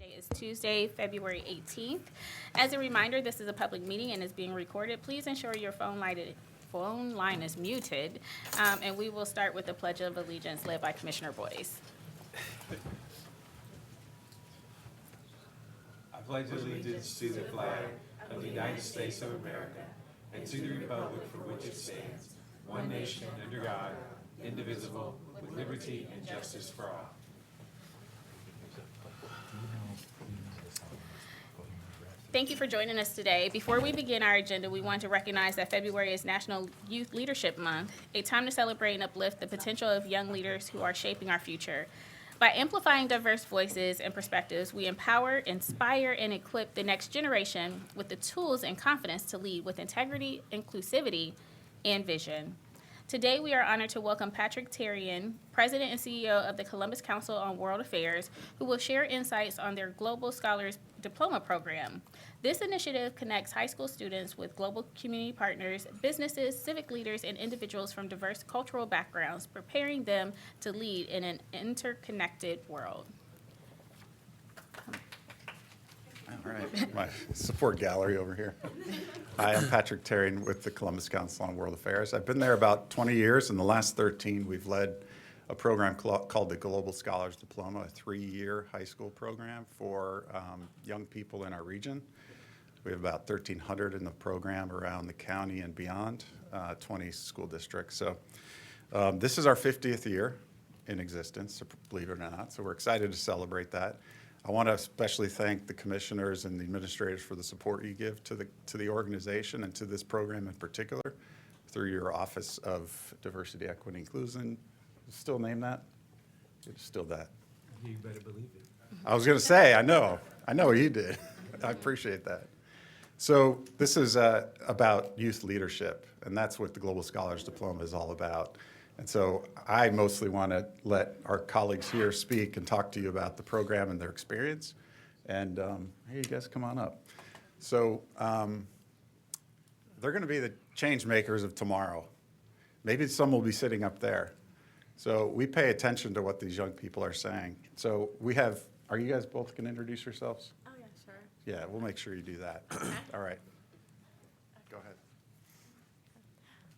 Today is Tuesday, February 18th. As a reminder, this is a public meeting and is being recorded. Please ensure your phone line is muted, and we will start with the Pledge of Allegiance led by Commissioner Boyce. I pledge allegiance to the flag of the United States of America and to the republic for which it stands, one nation under God, indivisible, with liberty and justice for all. Thank you for joining us today. Before we begin our agenda, we want to recognize that February is National Youth Leadership Month, a time to celebrate and uplift the potential of young leaders who are shaping our future. By amplifying diverse voices and perspectives, we empower, inspire, and equip the next generation with the tools and confidence to lead with integrity, inclusivity, and vision. Today, we are honored to welcome Patrick Terrien, President and CEO of the Columbus Council on World Affairs, who will share insights on their Global Scholars Diploma program. This initiative connects high school students with global community partners, businesses, civic leaders, and individuals from diverse cultural backgrounds, preparing them to lead in an interconnected world. All right, my support gallery over here. Hi, I'm Patrick Terrien with the Columbus Council on World Affairs. I've been there about 20 years. In the last 13, we've led a program called the Global Scholars Diploma, a 3-year high school program for young people in our region. We have about 1,300 in the program around the county and beyond, 20 school districts. So this is our 50th year in existence, believe it or not. So we're excited to celebrate that. I want to especially thank the commissioners and the administrators for the support you give to the organization and to this program in particular through your Office of Diversity, Equity, and Inclusion. Still name that? It's still that. You better believe it. I was going to say, I know you did. I appreciate that. So this is about youth leadership, and that's what the Global Scholars Diploma is all about. And so I mostly want to let our colleagues here speak and talk to you about the program and their experience. And hey, you guys, come on up. So they're going to be the change makers of tomorrow. Maybe some will be sitting up there. So we pay attention to what these young people are saying. So we have, are you guys both going to introduce yourselves? Oh, yeah, sure. Yeah, we'll make sure you do that. All right. Go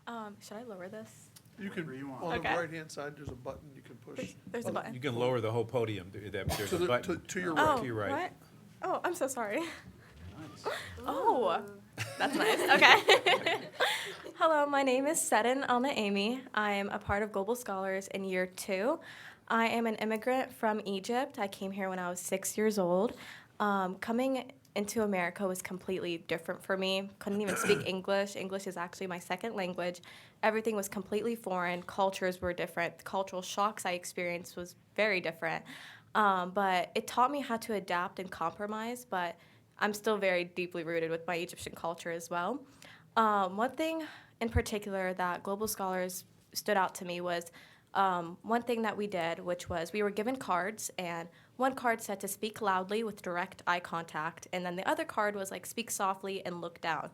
ahead. Should I lower this? You can, Whatever you want. on Okay. the right-hand side, there's a button you can push There's a button. You can lower the whole podium. There's to a the, button. to your Oh, right. to your right. what? Oh, I'm so sorry. Nice. Oh, that's nice. Okay. Hello, my name is Seddon Alma Amy. I am a part of Global Scholars in year 2. I am an immigrant from Egypt. I came here when I was 6 years old. Coming into America was completely different for me. Couldn't even speak English. English is actually my second language. Everything was completely foreign. Cultures were different. The cultural shocks I experienced was very different. But it taught me how to adapt and compromise, but I'm still very deeply rooted with my Egyptian culture as well. One thing in particular that Global Scholars stood out to me was one thing that we did, which was we were given cards, and one card said to speak loudly with direct eye contact, and then the other card was like speak softly and look down.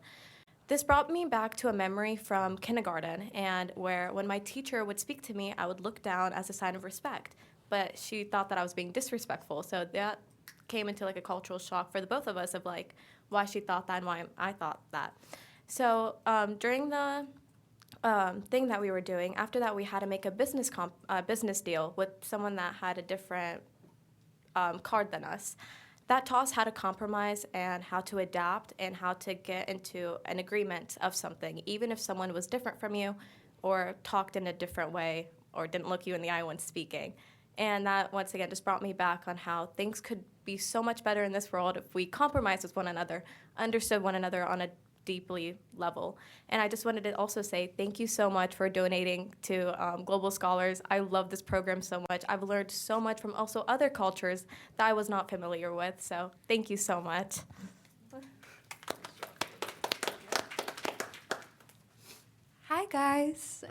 This brought me back to a memory from kindergarten, and where when my teacher would speak to me, I would look down as a sign of respect, but she thought that I was being disrespectful, so that came into like a cultural shock for the both of us of like why she thought that and why I thought that. So during the thing that we were doing, after that we had to make a business deal with someone that had a different card than us. That taught us how to compromise and how to adapt and how to get into an agreement of something, even if someone was different from you or talked in a different way or didn't look you in the eye when speaking. And that, once again, just brought me back on how things could be so much better in this world if we compromised with one another, understood one another on a deeply level. And I just wanted to also say thank you so much for donating to Global Scholars. I love this program so much. I've learned so much from also other cultures that I was not familiar with. So thank you so much. Hi, guys.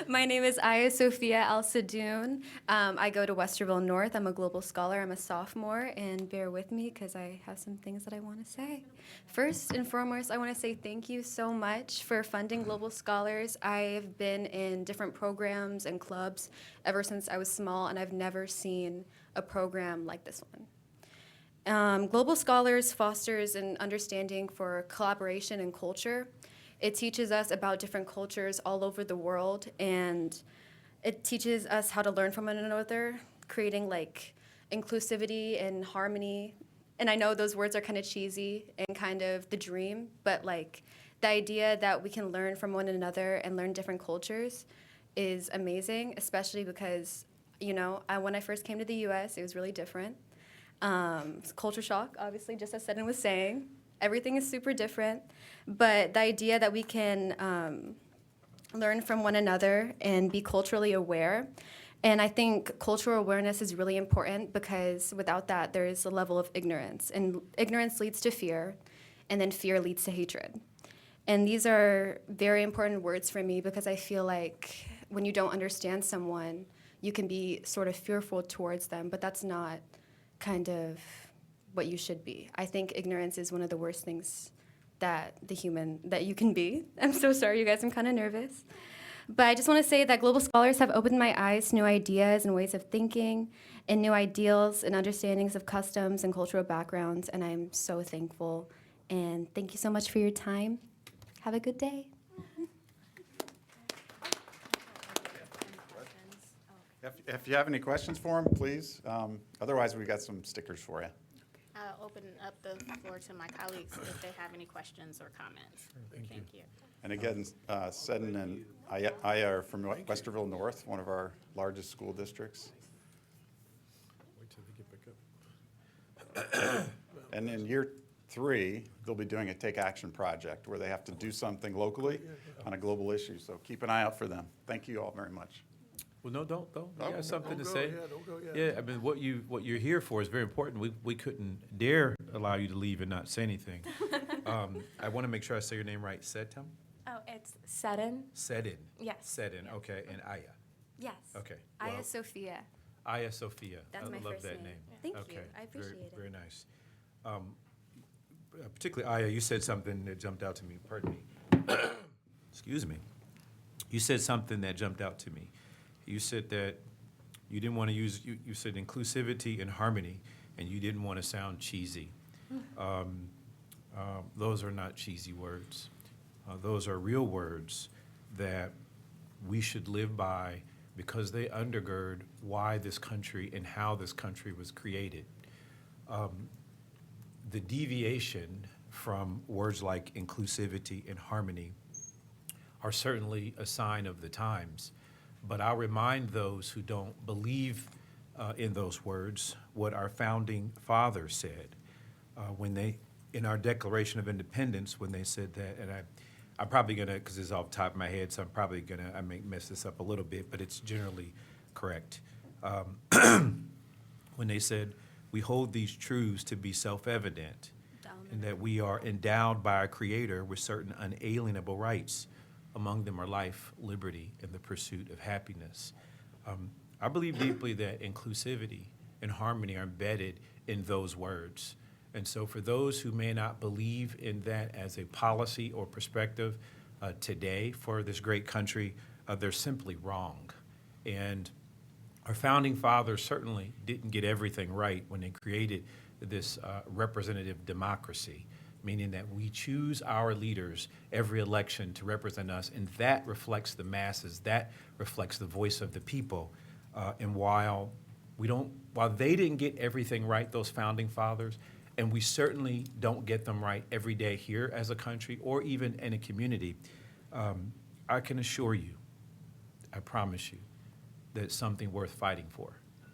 My name is Aya Sophia Al Sadoun. I go to Westerville North. I'm a global scholar. I'm a sophomore, and bear with me because I have some things that I want to say. First and foremost, I want to say thank you so much for funding Global Scholars. I've been in different programs and clubs ever since I was small, and I've never seen a program like this one. Global Scholars fosters an understanding for collaboration and culture. It teaches us about different cultures all over the world, and it teaches us how to learn from one another, creating like inclusivity and harmony. And I know those words are kind of cheesy and kind of the dream, but like the idea that we can learn from one another and learn different cultures is amazing, especially because, when I first came to the US, it was really different. It's culture shock, obviously, just as Seddon was saying. Everything is super different, but the idea that we can learn from one another and be culturally aware. And I think cultural awareness is really important because without that, there is a level of ignorance. And ignorance leads to fear, and then fear leads to hatred. And these are very important words for me because I feel like when you don't understand someone, you can be sort of fearful towards them, but that's not kind of what you should be. I think ignorance is one of the worst things that you can be. I'm so sorry, you guys, I'm kind of nervous. But I just want to say that Global Scholars have opened my eyes to new ideas and ways of thinking and new ideals and understandings of customs and cultural backgrounds, and I'm so thankful. And thank you so much for your time. Have a good day. If you have any questions for him, please. Otherwise, we got some stickers for you. I'll open up the floor to my colleagues if they have any questions or comments. Thank you. And again, Seddon and Aya are from Westerville North, one of our largest school districts. Wait till they get back up. And in year 3, they'll be doing a Take Action project where they have to do something locally on a global issue. So keep an eye out for them. Thank you all very much. Well, no, don't. You Oh, got something to Don't go say? yet, don't go yet. Yeah, I mean, what you're here for is very important. We couldn't dare allow you to leave and not say anything. I want to make sure I say your name right. Setem? Oh, it's Seddon. Seddon. Yes. Seddon, okay, and Aya. Yes. Okay. Aya well, Sophia. Aya Sophia. That's I my love first that name. name. Thank you. Okay, I appreciate it. Very nice. Particularly Aya, you said something that jumped out to me. Pardon me. Excuse me. You said something that jumped out to me. You said that you didn't want to use, you said inclusivity and harmony, and you didn't want to sound cheesy. Those are not cheesy words. Those are real words that we should live by because they undergird why this country and how this country was created. The deviation from words like inclusivity and harmony are certainly a sign of the times, but I'll remind those who don't believe in those words what our founding fathers said when they, in our Declaration of Independence, when they said that, and I'm probably gonna, because it's off the top of my head, so I'm probably gonna, I may mess this up a little bit, but it's generally correct. When they said, we hold these truths to be self-evident, and that we are endowed by our Creator with certain unalienable rights. Among them are life, liberty, and the pursuit of happiness. I believe deeply that inclusivity and harmony are embedded in those words. And so for those who may not believe in that as a policy or perspective today for this great country, they're simply wrong. And our founding fathers certainly didn't get everything right when they created this representative democracy, meaning that we choose our leaders every election to represent us, and that reflects the masses, that reflects the voice of the people. And while they didn't get everything right, those founding fathers, and we certainly don't get them right every day here as a country or even in a community, I can assure you, I promise you, that it's something worth fighting for.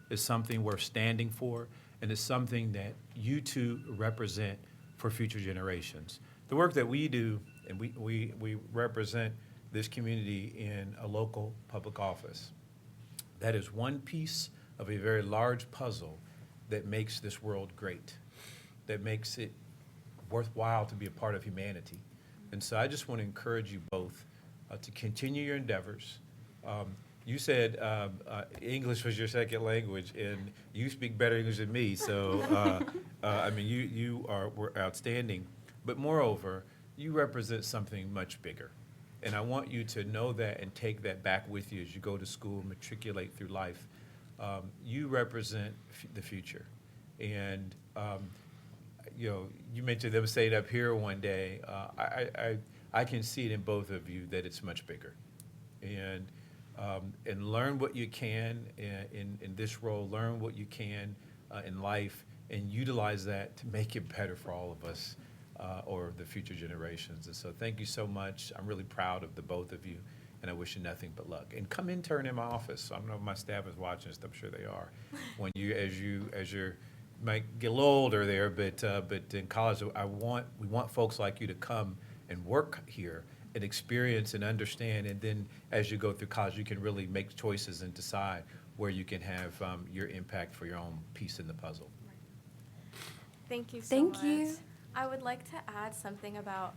It's something worth standing for, and it's something that you two represent for future generations. The work that we do, and we represent this community in a local public office. That is one piece of a very large puzzle that makes this world great, that makes it worthwhile to be a part of humanity. And so I just want to encourage you both to continue your endeavors. You said English was your second language, and you speak better English than me, so I mean, you were outstanding. But moreover, you represent something much bigger. And I want you to know that and take that back with you as you go to school, matriculate through life. You represent the future. And, you mentioned them staying up here one day. I can see it in both of you that it's much bigger. And learn what you can in this role, learn what you can in life, and utilize that to make it better for all of us or the future generations. And so thank you so much. I'm really proud of the both of you, and I wish you nothing but luck. And come intern in my office. I don't know if my staff is watching this. I'm sure they are. When as you might get a little older there, but in college, we want folks like you to come and work here and experience and understand, and then as you go through college, you can really make choices and decide where you can have your impact for your own piece in the puzzle. Thank you so Thank much. you. I would like to add something about,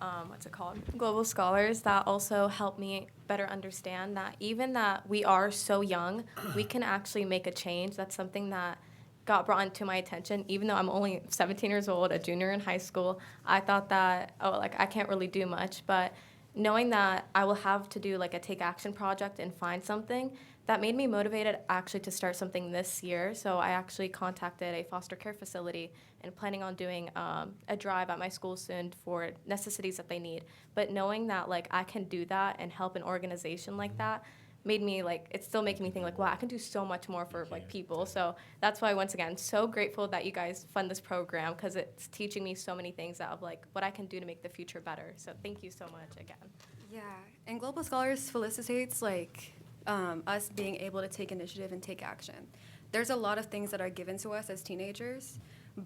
Global Scholars, that also helped me better understand that even that we are so young, we can actually make a change. That's something that got brought into my attention. Even though I'm only 17 years old, a junior in high school, I thought that, I can't really do much. But knowing that I will have to do like a take action project and find something, that made me motivated actually to start something this year. So I actually contacted a foster care facility and planning on doing a drive at my school soon for necessities that they need. But knowing that I can do that and help an organization like that made me it's still making me think wow, I can do so much more for people. So that's why once again, so grateful that you guys fund this program, because it's teaching me so many things of what I can do to make the future better. So thank you so much again. Yeah, and Global Scholars felicitates us being able to take initiative and take action. There's a lot of things that are given to us as teenagers,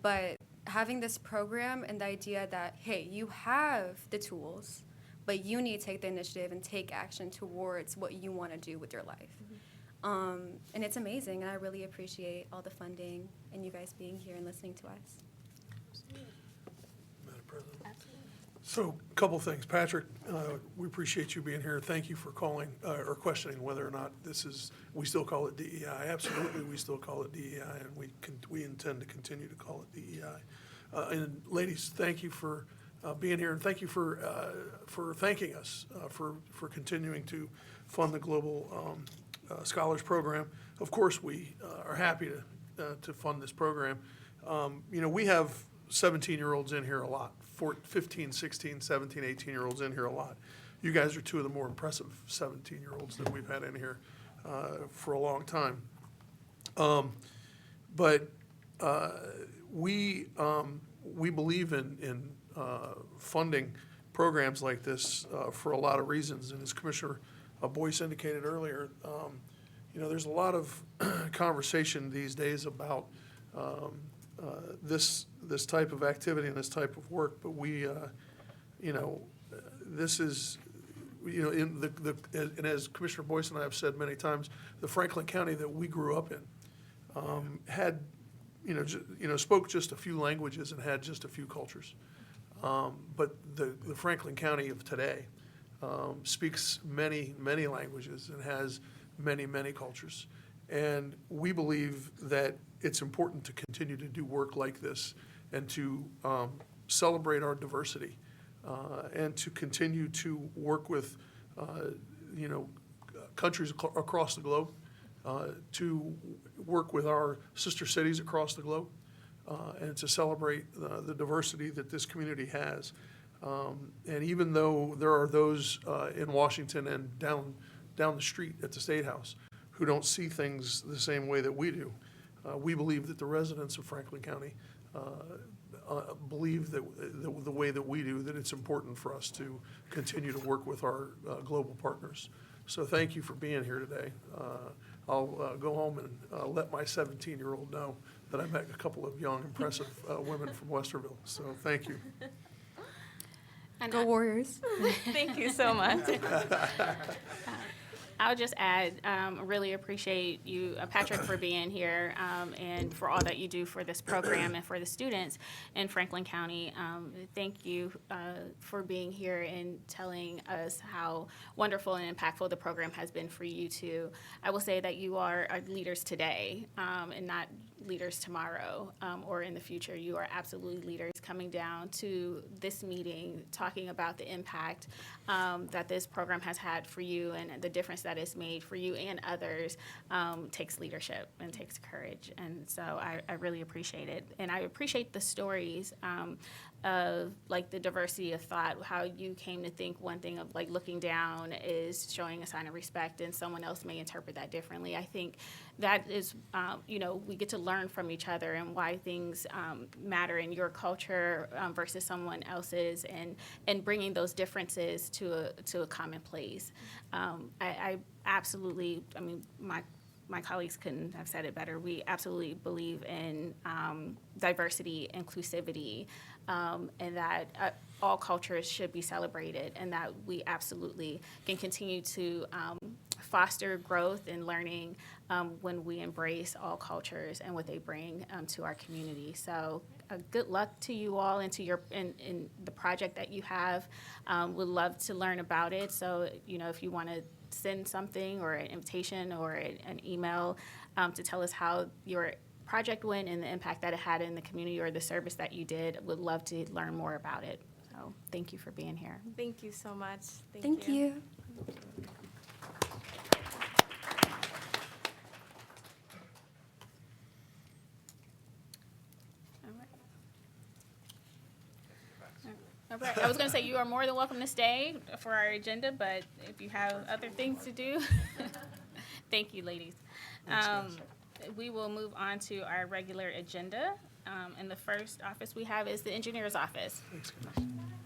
but having this program and the idea that, hey, you have the tools, but you need to take the initiative and take action towards what you want to do with your life. And it's amazing, and I really appreciate all the funding and you guys being here and listening to us. Madam President. So, a couple things. Patrick, we appreciate you being here. Thank you for calling or questioning whether or not we still call it DEI. Absolutely, we still call it DEI, and we intend to continue to call it DEI. And ladies, thank you for being here, and thank you for thanking us for continuing to fund the Global Scholars Program. Of course, we are happy to fund this program. We have 17-year-olds in here a lot, 15, 16, 17, 18-year-olds in here a lot. You guys are two of the more impressive 17-year-olds that we've had in here for a long time. But we believe in funding programs like this for a lot of reasons. And as Commissioner Boyce indicated earlier, there's a lot of conversation these days about this type of activity and this type of work. But this is, and as Commissioner Boyce and I have said many times, the Franklin County that we grew up in had, spoke just a few languages and had just a few cultures. But the Franklin County of today speaks many, many languages and has many, many cultures. And we believe that it's important to continue to do work like this and to celebrate our diversity and to continue to work with, countries across the globe, to work with our sister cities across the globe, and to celebrate the diversity that this community has. And even though there are those in Washington and down the street at the State House who don't see things the same way that we do, we believe that the residents of Franklin County believe that the way that we do, that it's important for us to continue to work with our global partners. So thank you for being here today. I'll go home and let my 17-year-old know that I met a couple of young, impressive women from Westerville. So thank you. And Go Warriors. Thank you so much. I'll just add, really appreciate you, Patrick, for being here and for all that you do for this program and for the students in Franklin County. Thank you for being here and telling us how wonderful and impactful the program has been for you too. I will say that you are our leaders today and leaders tomorrow or in the future. You are absolutely leaders coming down to this meeting, talking about the impact that this program has had for you and the difference that it's made for you and others takes leadership and takes courage. And so I really appreciate it. And I appreciate the stories of like the diversity of thought, how you came to think one thing of like looking down is showing a sign of respect and someone else may interpret that differently. I think that is, we get to learn from each other and why things matter in your culture versus someone else's and bringing those differences to a common place. I absolutely, my colleagues couldn't have said it better. We absolutely believe in diversity, inclusivity, and that all cultures should be celebrated, and that we absolutely can continue to foster growth and learning when we embrace all cultures and what they bring to our community. So good luck to you all and to your in the project that you have. Would love to learn about it. So, if you want to send something or an invitation or an email to tell us how your project went and the impact that it had in the community or the service that you did, would love to learn more about it. So thank you for being here. Thank you so much. Thank you. All right. I was going to say you are more than welcome to stay for our agenda, but if you have other things to do, thank you, ladies. We will move on to our regular agenda. And the first office we have is the engineer's office.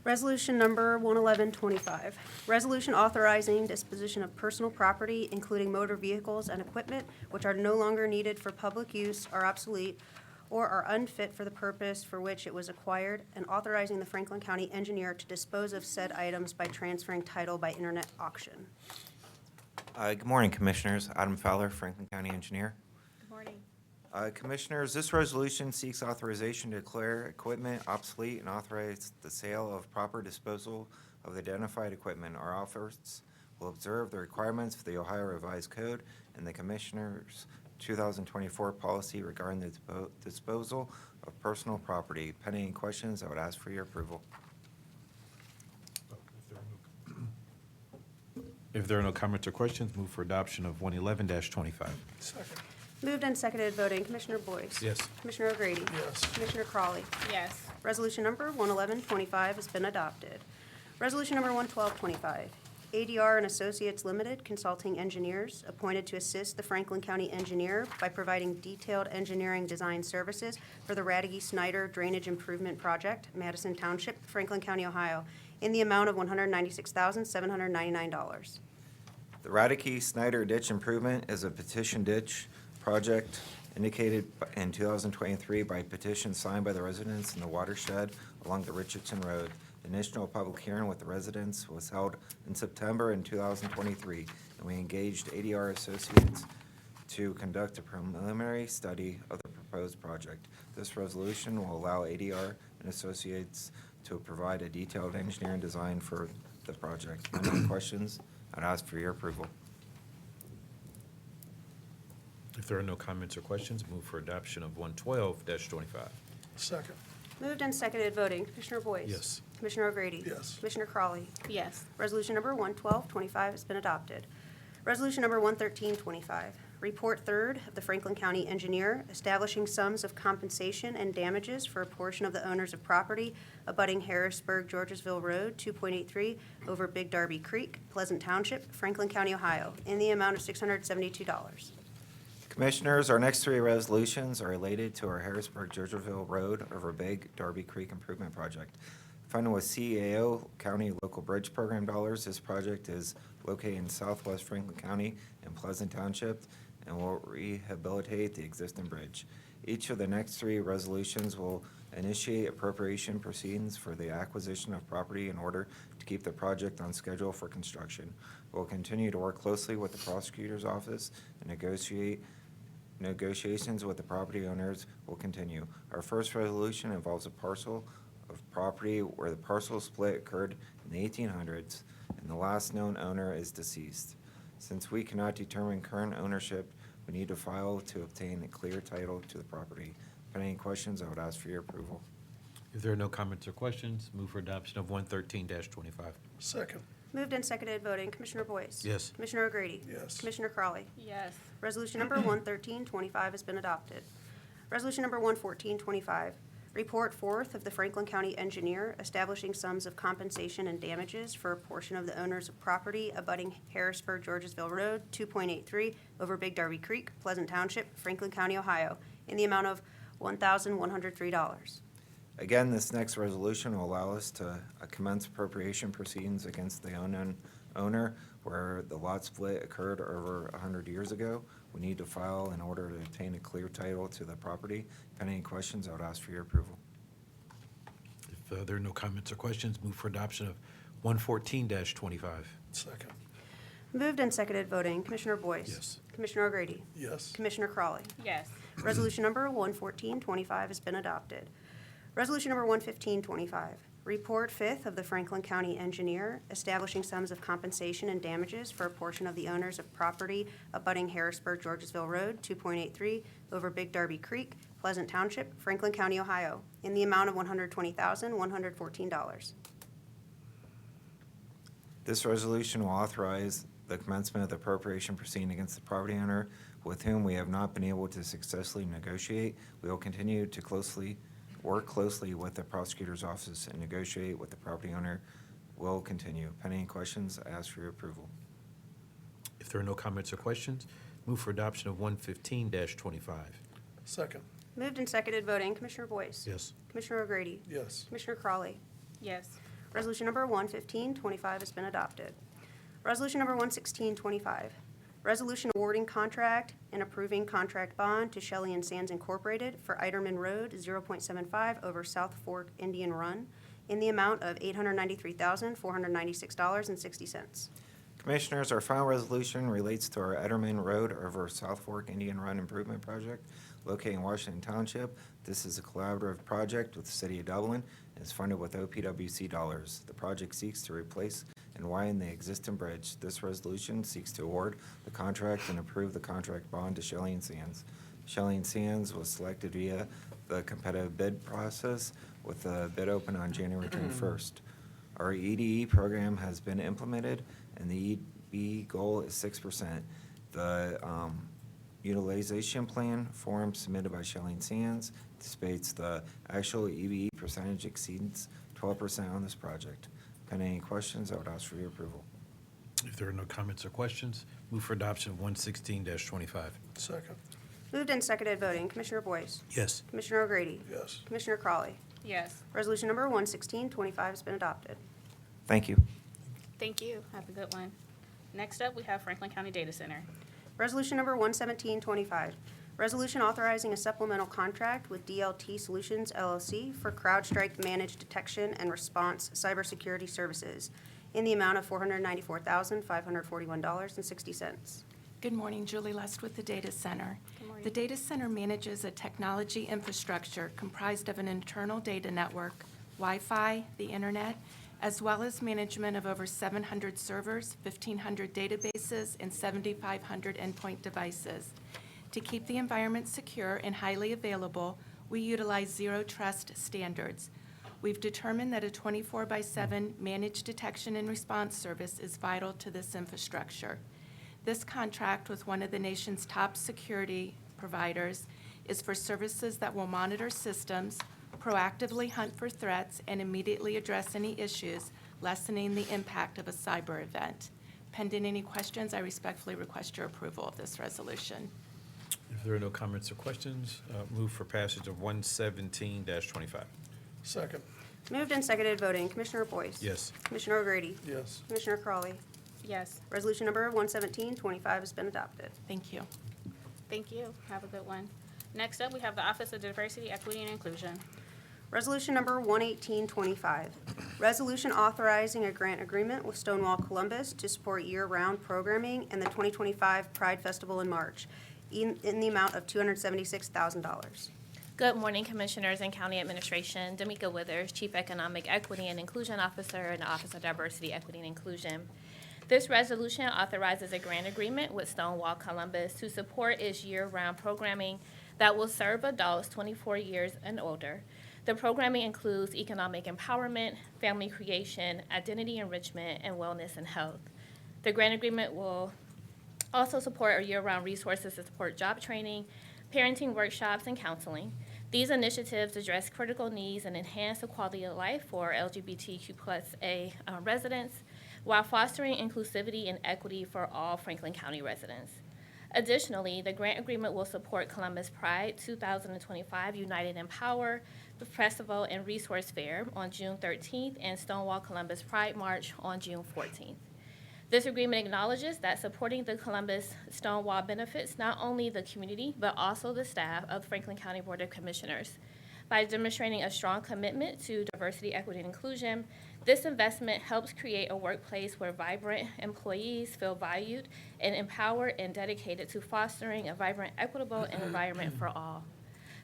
Resolution number 11125, resolution authorizing disposition of personal property, including motor vehicles and equipment which are no longer needed for public use, are obsolete, or are unfit for the purpose for which it was acquired, and authorizing the Franklin County engineer to dispose of said items by transferring title by internet auction. Good morning, Commissioners. Adam Fowler, Franklin County Engineer. Good morning. Commissioners, this resolution seeks authorization to declare equipment obsolete and authorize the sale of proper disposal of the identified equipment. Our office will observe the requirements of the Ohio Revised Code and the Commissioners' 2024 policy regarding the disposal of personal property. Pending any questions, I would ask for your approval. If there are no comments or questions, move for adoption of 111-25. Second. Moved and seconded voting, Commissioner Boyce. Yes. Commissioner O'Grady. Yes. Commissioner Crawley. Yes. Resolution number 11125 has been adopted. Resolution number 11225, ADR and Associates Limited Consulting Engineers, appointed to assist the Franklin County Engineer by providing detailed engineering design services for the Radke-Snyder Drainage Improvement Project, Madison Township, Franklin County, Ohio, in the amount of $196,799. The Radke-Snyder Ditch Improvement is a petition ditch project indicated in 2023 by petition signed by the residents in the watershed along the Richardson Road. The initial public hearing with the residents was held in September in 2023, and we engaged ADR Associates to conduct a preliminary study of the proposed project. This resolution will allow ADR and Associates to provide a detailed engineering design for the project. Any questions? I'd ask for your approval. If there are no comments or questions, move for adoption of 112-25. Second. Moved and seconded voting, Commissioner Boyce. Yes. Commissioner O'Grady. Yes. Commissioner Crawley. Yes. Resolution number 11225 has been adopted. Resolution number 11325, report third of the Franklin County Engineer establishing sums of compensation and damages for a portion of the owners of property abutting Harrisburg-Georgesville Road, 2.83, over Big Darby Creek, Pleasant Township, Franklin County, Ohio, in the amount of $672. Commissioners, our next three resolutions are related to our Harrisburg-Georgesville Road over Big Darby Creek Improvement Project. Funded with CAO County Local Bridge Program dollars, this project is located in southwest Franklin County and Pleasant Township and will rehabilitate the existing bridge. Each of the next three resolutions will initiate appropriation proceedings for the acquisition of property in order to keep the project on schedule for construction. We'll continue to work closely with the prosecutor's office and negotiations with the property owners will continue. Our first resolution involves a parcel of property where the parcel split occurred in the 1800s and the last known owner is deceased. Since we cannot determine current ownership, We need to file to obtain a clear title to the property. If any questions, I would ask for your approval. If there are no comments or questions, move for adoption of 113-25. Second. Moved and seconded, voting. Commissioner Boyce? Yes. Commissioner O'Grady? Yes. Commissioner Crawley? Yes. Resolution number 11325 has been adopted. Resolution number 11425, report fourth of the Franklin County Engineer establishing sums of compensation and damages for a portion of the owners of property abutting Harrisburg, Georgesville Road, 2.83 over Big Darby Creek, Pleasant Township, Franklin County, Ohio, in the amount of $1,103. Again, this next resolution will allow us to commence appropriation proceedings against the unknown owner where the lot split occurred over 100 years ago. We need to file in order to obtain a clear title to the property. If any questions, I would ask for your approval. If there are no comments or questions, move for adoption of 114-25. Second. Moved and seconded, voting. Commissioner Boyce? Yes. Commissioner O'Grady? Yes. Commissioner Crawley? Yes. Resolution number 11425 has been adopted. Resolution number 11525, report fifth of the Franklin County Engineer establishing sums of compensation and damages for a portion of the owners of property abutting Harrisburg, Georgesville Road, 2.83 over Big Darby Creek, Pleasant Township, Franklin County, Ohio, in the amount of $120,114. This resolution will authorize the commencement of the appropriation proceeding against the property owner with whom we have not been able to successfully negotiate. We will continue to work closely with the prosecutor's office and negotiate with the property owner. Will continue. Pending questions, I ask for your approval. If there are no comments or questions, move for adoption of 115-25. Second. Moved and seconded, voting. Commissioner Boyce? Yes. Commissioner O'Grady? Yes. Commissioner Crawley? Yes. Resolution number 11525 has been adopted. Resolution number 11625, resolution awarding contract and approving contract bond to Shelley and Sands Incorporated for Eiderman Road, 0.75 over South Fork Indian Run, in the amount of $893,496.60. Commissioners, our final resolution relates to our Etterman Road over South Fork Indian Run Improvement Project located in Washington Township. This is a collaborative project with the City of Dublin and is funded with OPWC dollars. The project seeks to replace and widen the existing bridge. This resolution seeks to award the contract and approve the contract bond to Shelley and Sands. Shelley and Sands was selected via the competitive bid process with the bid open on January 21st. Our EDE program has been implemented, and the EDE goal is 6%. The utilization plan form submitted by Shelley and Sands anticipates the actual EDE percentage exceeds 12% on this project. Pending any questions, I would ask for your approval. If there are no comments or questions, move for adoption of 116-25. Second. Moved and seconded, voting. Commissioner Boyce? Yes. Commissioner O'Grady? Yes. Commissioner Crawley? Yes. Resolution number 11625 has been adopted. Thank you. Thank you. Have a good one. Next up, we have Franklin County Data Center. Resolution number 11725, resolution authorizing a supplemental contract with DLT Solutions LLC for CrowdStrike Managed Detection and Response Cybersecurity Services in the amount of $494,541.60. Good morning, Julie Lust with the Data Center. Good morning. The Data Center manages a technology infrastructure comprised of an internal data network, Wi-Fi, the internet, as well as management of over 700 servers, 1,500 databases, and 7,500 endpoint devices. To keep the environment secure and highly available, we utilize Zero Trust standards. We've determined that a 24/7 managed detection and response service is vital to this infrastructure. This contract with one of the nation's top security providers is for services that will monitor systems, proactively hunt for threats, and immediately address any issues, lessening the impact of a cyber event. Pending any questions, I respectfully request your approval of this resolution. If there are no comments or questions, move for passage of 117-25. Second. Moved and seconded, voting. Commissioner Boyce? Yes. Commissioner O'Grady? Yes. Commissioner Crawley? Yes. Resolution number 11725 has been adopted. Thank you. Thank you. Have a good one. Next up, we have the Office of Diversity, Equity, and Inclusion. Resolution number 11825, resolution authorizing a grant agreement with Stonewall Columbus to support year-round programming and the 2025 Pride Festival in March in the amount of $276,000. Good morning, Commissioners and County Administration. D'Amica Withers, Chief Economic Equity and Inclusion Officer in the Office of Diversity, Equity, and Inclusion. This resolution authorizes a grant agreement with Stonewall Columbus to support its year-round programming that will serve adults 24 years and older. The programming includes economic empowerment, family creation, identity enrichment, and wellness and health. The grant agreement will also support our year-round resources to support job training, parenting workshops, and counseling. These initiatives address critical needs and enhance the quality of life for LGBTQ+A residents while fostering inclusivity and equity for all Franklin County residents. Additionally, the grant agreement will support Columbus Pride 2025 United in Power Festival and Resource Fair on June 13th and Stonewall Columbus Pride March on June 14th. This agreement acknowledges that supporting the Columbus Stonewall benefits not only the community, but also the staff of the Franklin County Board of Commissioners. By demonstrating a strong commitment to diversity, equity, and inclusion, this investment helps create a workplace where vibrant employees feel valued and empowered and dedicated to fostering a vibrant, equitable environment for all.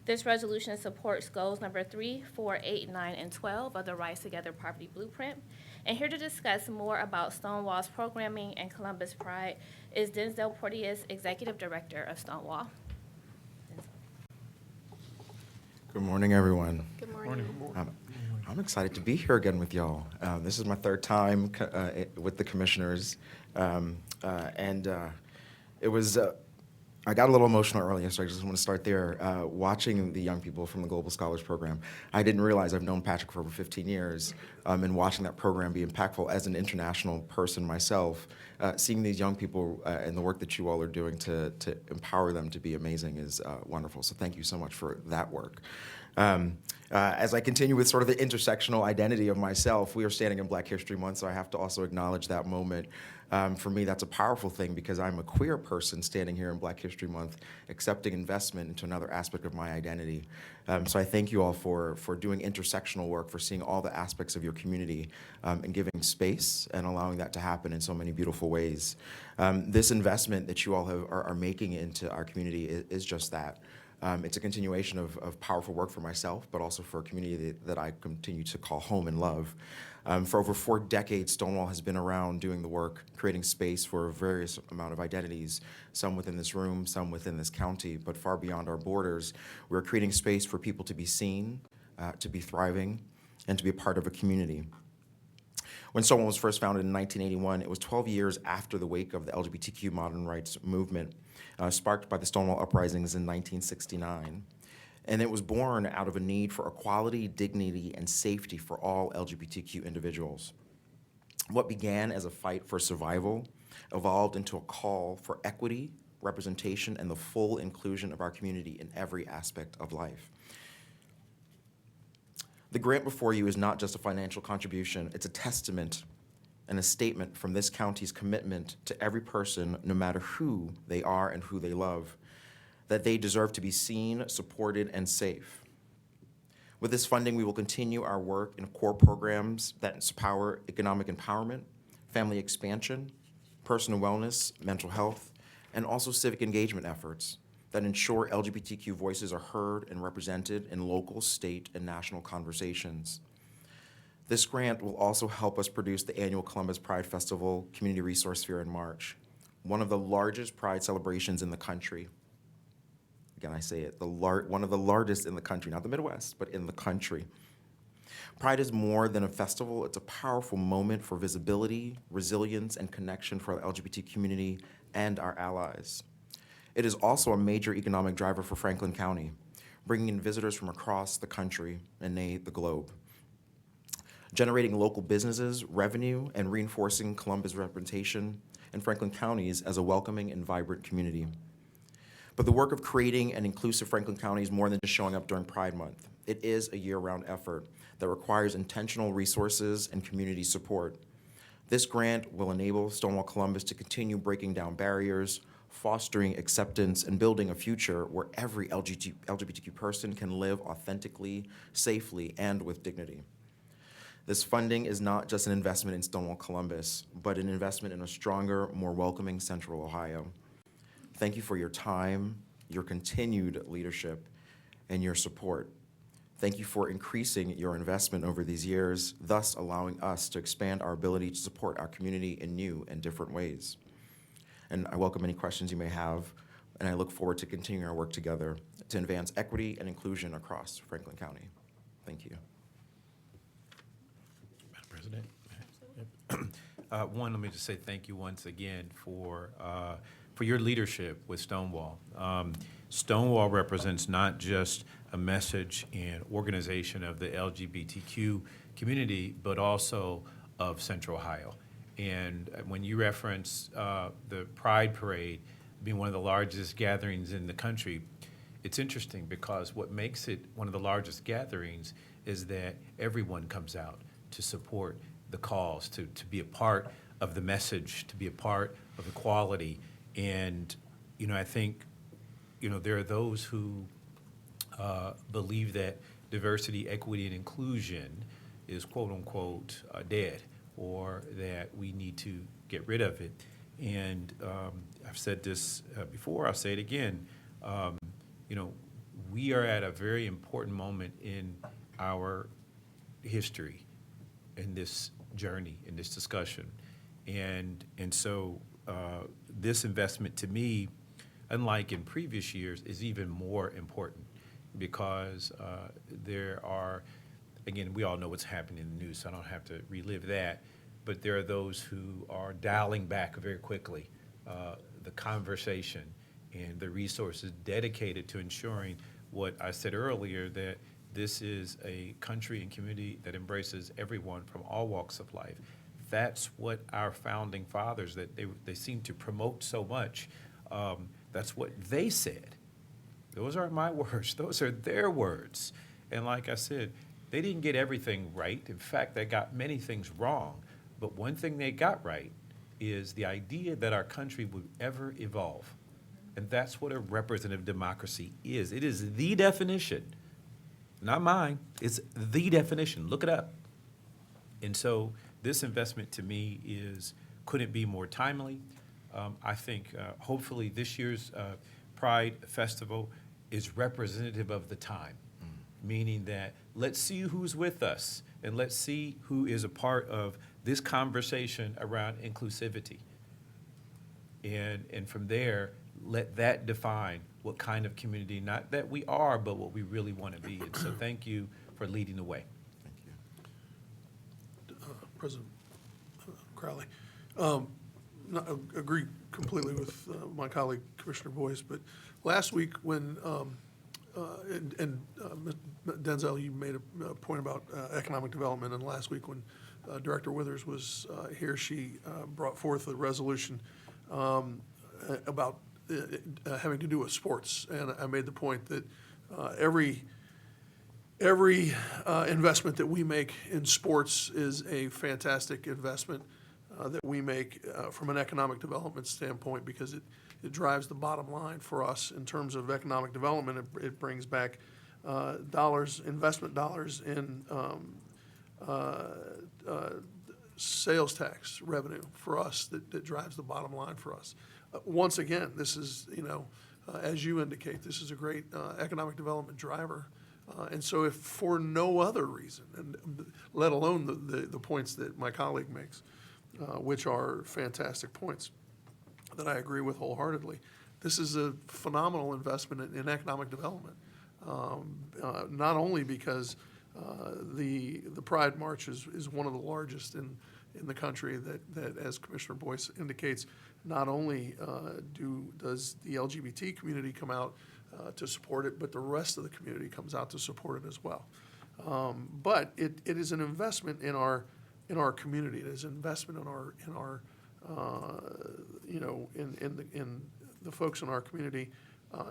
This resolution supports goals number 3, 4, 8, 9, and 12 of the Rise Together Poverty Blueprint. And here to discuss more about Stonewall's programming and Columbus Pride is Denzel Porteous, Executive Director of Stonewall. Good morning, everyone. Good morning. I'm excited to be here again with y'all. This is my third time with the commissioners, and it was. I got a little emotional earlier, so I just want to start there. Watching the young people from the Global Scholars Program, I didn't realize I've known Patrick for over 15 years, and watching that program be impactful as an international person myself, seeing these young people and the work that you all are doing to empower them to be amazing is wonderful. So thank you so much for that work. As I continue with sort of the intersectional identity of myself, we are standing in Black History Month, so I have to also acknowledge that moment. For me, that's a powerful thing because I'm a queer person standing here in Black History Month, accepting investment into another aspect of my identity. So I thank you all for doing intersectional work, for seeing all the aspects of your community and giving space and allowing that to happen in so many beautiful ways. This investment that you all are making into our community is just that. It's a continuation of powerful work for myself, but also for a community that I continue to call home and love. For over 4 decades, Stonewall has been around doing the work, creating space for various amount of identities, some within this room, some within this county, but far beyond our borders. We're creating space for people to be seen, to be thriving, and to be a part of a community. When Stonewall was first founded in 1981, it was 12 years after the wake of the LGBTQ modern rights movement, sparked by the Stonewall uprisings in 1969. And it was born out of a need for equality, dignity, and safety for all LGBTQ individuals. What began as a fight for survival evolved into a call for equity, representation, and the full inclusion of our community in every aspect of life. The grant before you is not just a financial contribution, it's a testament and a statement from this county's commitment to every person, no matter who they are and who they love, that they deserve to be seen, supported, and safe. With this funding, we will continue our work in core programs that empower economic empowerment, family expansion, personal wellness, mental health, and also civic engagement efforts that ensure LGBTQ voices are heard and represented in local, state, and national conversations. This grant will also help us produce the annual Columbus Pride Festival Community Resource Fair in March, one of the largest pride celebrations in the country. Again, I say it, one of the largest in the country, not the Midwest, but in the country. Pride is more than a festival. It's a powerful moment for visibility, resilience, and connection for the LGBT community and our allies. It is also a major economic driver for Franklin County, bringing in visitors from across the country and the globe, generating local businesses, revenue, and reinforcing Columbus' reputation and Franklin County's as a welcoming and vibrant community. But the work of creating an inclusive Franklin County is more than just showing up during Pride Month. It is a year-round effort that requires intentional resources and community support. This grant will enable Stonewall Columbus to continue breaking down barriers, fostering acceptance, and building a future where every LGBTQ person can live authentically, safely, and with dignity. This funding is not just an investment in Stonewall Columbus, but an investment in a stronger, more welcoming Central Ohio. Thank you for your time, your continued leadership, and your support. Thank you for increasing your investment over these years, thus allowing us to expand our ability to support our community in new and different ways. And I welcome any questions you may have, and I look forward to continuing our work together to advance equity and inclusion across Franklin County. Thank you. Madam President? One, let me just say thank you once again for your leadership with Stonewall. Stonewall represents not just a message and organization of the LGBTQ community, but also of Central Ohio. And when you reference the Pride Parade being one of the largest gatherings in the country, it's interesting because what makes it one of the largest gatherings is that everyone comes out to support the cause, to be a part of the message, to be a part of equality. And, you know, I think, you know, there are those who believe that diversity, equity, and inclusion is quote unquote dead, or that we need to get rid of it. And I've said this before, I'll say it again. You know, we are at a very important moment in our history, in this journey, in this discussion. And so this investment to me, unlike in previous years, is even more important because there are, again, we all know what's happening in the news, so I don't have to relive that, but there are those who are dialing back very quickly the conversation and the resources dedicated to ensuring what I said earlier, that this is a country and community that embraces everyone from all walks of life. That's what our founding fathers, that they seem to promote so much. That's what they said. Those aren't my words. Those are their words. And like I said, they didn't get everything right. In fact, they got many things wrong. But one thing they got right is the idea that our country would ever evolve. And that's what a representative democracy is. It is the definition, not mine. It's the definition. Look it up. And so this investment to me couldn't be more timely. I think hopefully this year's Pride Festival is representative of the time, meaning that let's see who's with us and let's see who is a part of this conversation around inclusivity. And from there, let that define what kind of community, not that we are, but what we really want to be. And so thank you for leading the way. Thank you. President Crowley. Agree completely with my colleague, Commissioner Boyce, but last week when, Denzel, you made a point about economic development, and last week when Director Withers was here, she brought forth a resolution about having to do with sports, and I made the point that every investment that we make in sports is a fantastic investment that we make from an economic development standpoint, because it drives the bottom line for us in terms of economic development. It brings back investment dollars in sales tax revenue for us that drives the bottom line for us. Once again, this is, as you indicate, this is a great economic development driver. And so if for no other reason, and let alone the points that my colleague makes, which are fantastic points that I agree with wholeheartedly, this is a phenomenal investment in economic development. Not only because the Pride March is one of the largest in the country, that as Commissioner Boyce indicates, not only does the LGBT community come out to support it, but the rest of the community comes out to support it as well. But it is an investment in our community. It is an investment in the folks in our community.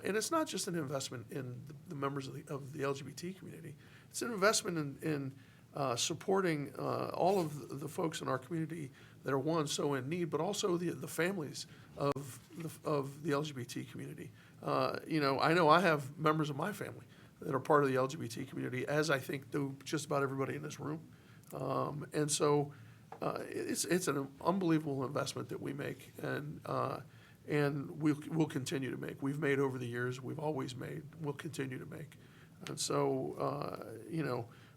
And it's not just an investment in the members of the LGBT community. It's an investment in supporting all of the folks in our community that are so in need, but also the families of the LGBT community. I know I have members of my family that are part of the LGBT community, as I think do just about everybody in this room. And so it's an unbelievable investment that we make, and we'll continue to make. We've made over the years. We've always made. We'll continue to make. And so,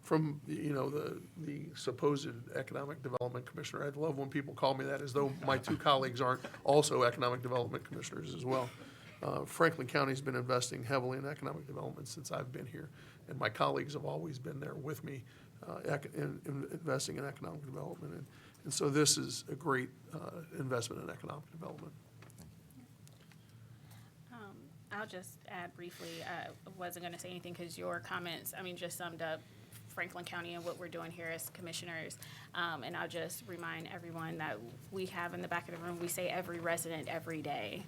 from, the supposed economic development commissioner, I love when people call me that, as though my two colleagues aren't also economic development commissioners as well. Franklin County's been investing heavily in economic development since I've been here, and my colleagues have always been there with me, in investing in economic development. And so this is a great investment in economic development. I'll just add briefly, I wasn't going to say anything because your comments, just summed up Franklin County and what we're doing here as commissioners. And I'll just remind everyone that we have in the back of the room, we say every resident every day.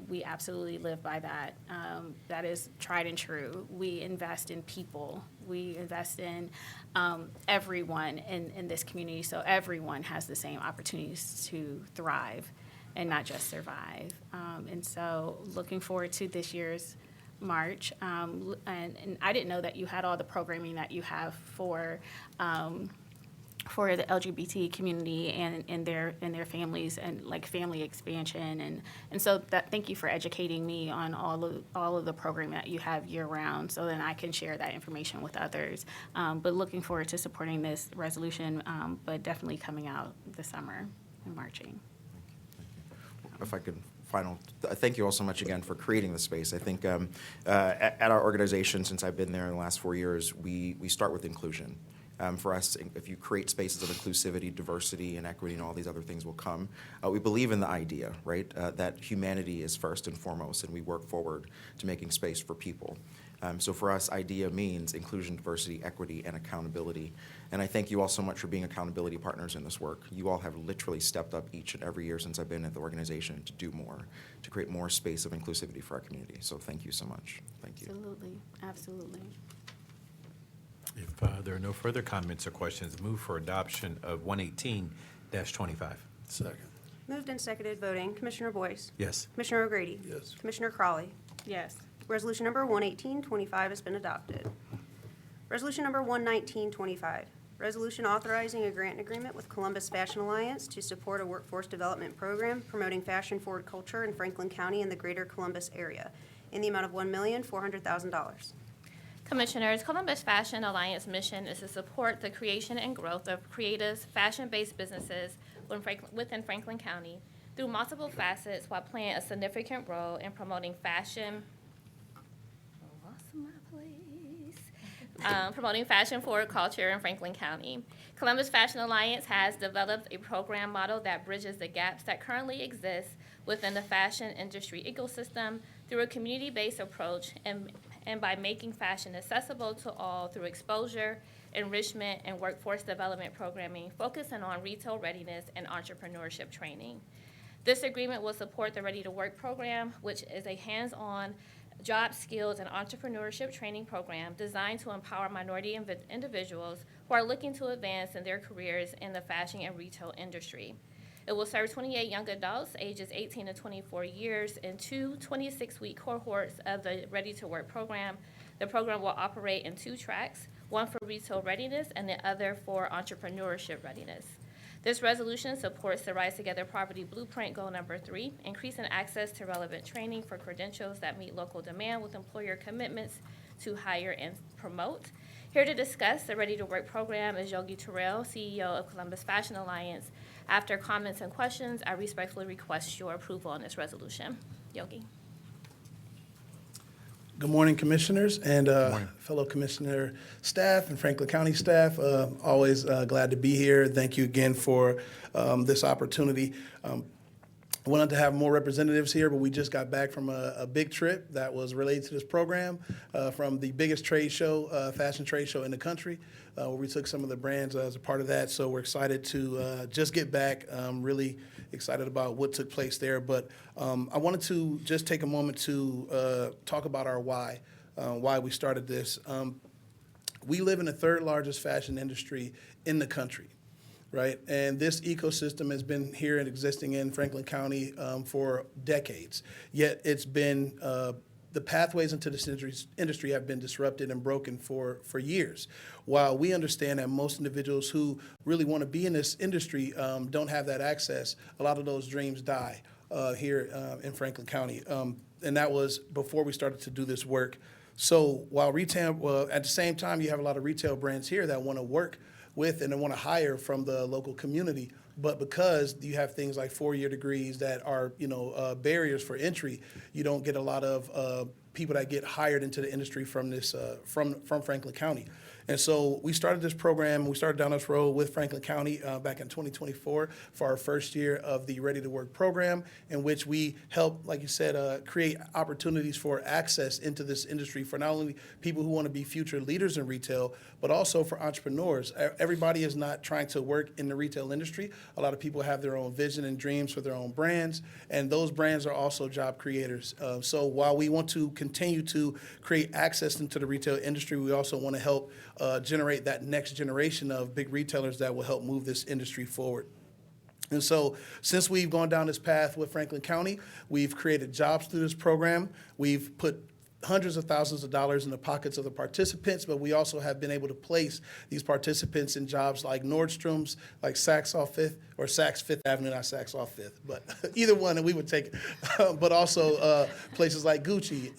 We absolutely live by that. That is tried and true. We invest in people. We invest in everyone in this community, so everyone has the same opportunities to thrive and not just survive. And so looking forward to this year's March. And I didn't know that you had all the programming that you have for the LGBT community and their families, and like family expansion. And so thank you for educating me on all of the programming that you have year round, so then I can share that information with others. But looking forward to supporting this resolution, but definitely coming out this summer and marching. If I could thank you all so much again for creating the space. I think at our organization, since I've been there in the last 4 years, we start with inclusion. For us, if you create spaces of inclusivity, diversity, and equity, and all these other things will come. We believe in the idea, right, that humanity is first and foremost, and we work forward to making space for people. So for us, IDEA means inclusion, diversity, equity, and accountability. And I thank you all so much for being accountability partners in this work. You all have literally stepped up each and every year since I've been at the organization to do more, to create more space of inclusivity for our community. So thank you so much. Thank you. Absolutely, absolutely. If there are no further comments or questions, move for adoption of 118-25. Second. Moved and seconded, voting. Commissioner Boyce? Yes. Commissioner O'Grady? Yes. Commissioner Crawley? Yes. Resolution number 11825 has been adopted. Resolution number 11925, resolution authorizing a grant agreement with Columbus Fashion Alliance to support a workforce development program promoting fashion-forward culture in Franklin County and the greater Columbus area in the amount of $1,400,000. Commissioners, Columbus Fashion Alliance mission is to support the creation and growth of creative, fashion-based businesses within Franklin County through multiple facets while playing a significant role in promoting fashion. Promoting fashion-forward culture in Franklin County. Columbus Fashion Alliance has developed a program model that bridges the gaps that currently exist within the fashion industry ecosystem through a community-based approach and by making fashion accessible to all through exposure, enrichment, and workforce development programming focusing on retail readiness and entrepreneurship training. This agreement will support the Ready to Work program, which is a hands-on job skills and entrepreneurship training program designed to empower minority individuals who are looking to advance in their careers in the fashion and retail industry. It will serve 28 young adults ages 18 to 24 years in two 26-week cohorts of the Ready to Work program. The program will operate in 2 tracks, one for retail readiness and the other for entrepreneurship readiness. This resolution supports the Rise Together Poverty Blueprint Goal number 3, increasing access to relevant training for credentials that meet local demand with employer commitments to hire and promote. Here to discuss the Ready to Work program is Yogi Terrell, CEO of Columbus Fashion Alliance. After comments and questions, I respectfully request your approval on this resolution. Yogi. Good morning, Commissioners and fellow Commissioner staff and Franklin County staff. Always glad to be here. Thank you again for this opportunity. Wanted to have more representatives here, but we just got back from a big trip that was related to this program from the biggest trade show, fashion trade show in the country, where we took some of the brands as a part of that. So we're excited to just get back, really excited about what took place there. But I wanted to just take a moment to talk about our why we started this. We live in the 3rd largest fashion industry in the country. Right, and this ecosystem has been here and existing in Franklin County for decades. Yet it's been the pathways into this industry have been disrupted and broken for years. While we understand that most individuals who really want to be in this industry don't have that access, a lot of those dreams die here in Franklin County. And that was before we started to do this work. So while retail, well, at the same time, you have a lot of retail brands here that want to work with and they want to hire from the local community. But because you have things like 4-year degrees that are, barriers for entry, you don't get a lot of people that get hired into the industry from this from Franklin County. And so we started this program, we started down this road with Franklin County back in 2024 for our first year of the Ready to Work program, in which we help, like you said, create opportunities for access into this industry for not only people who want to be future leaders in retail, but also for entrepreneurs. Everybody is not trying to work in the retail industry. A lot of people have their own vision and dreams for their own brands, and those brands are also job creators. So while we want to continue to create access into the retail industry, we also want to help generate that next generation of big retailers that will help move this industry forward. And so since we've gone down this path with Franklin County, we've created jobs through this program. We've put hundreds of thousands of dollars in the pockets of the participants, but we also have been able to place these participants in jobs like Nordstrom's, like Saks off Fifth, or Saks Fifth Avenue, not Saks off Fifth, but either one, and we would take it. But also places like Gucci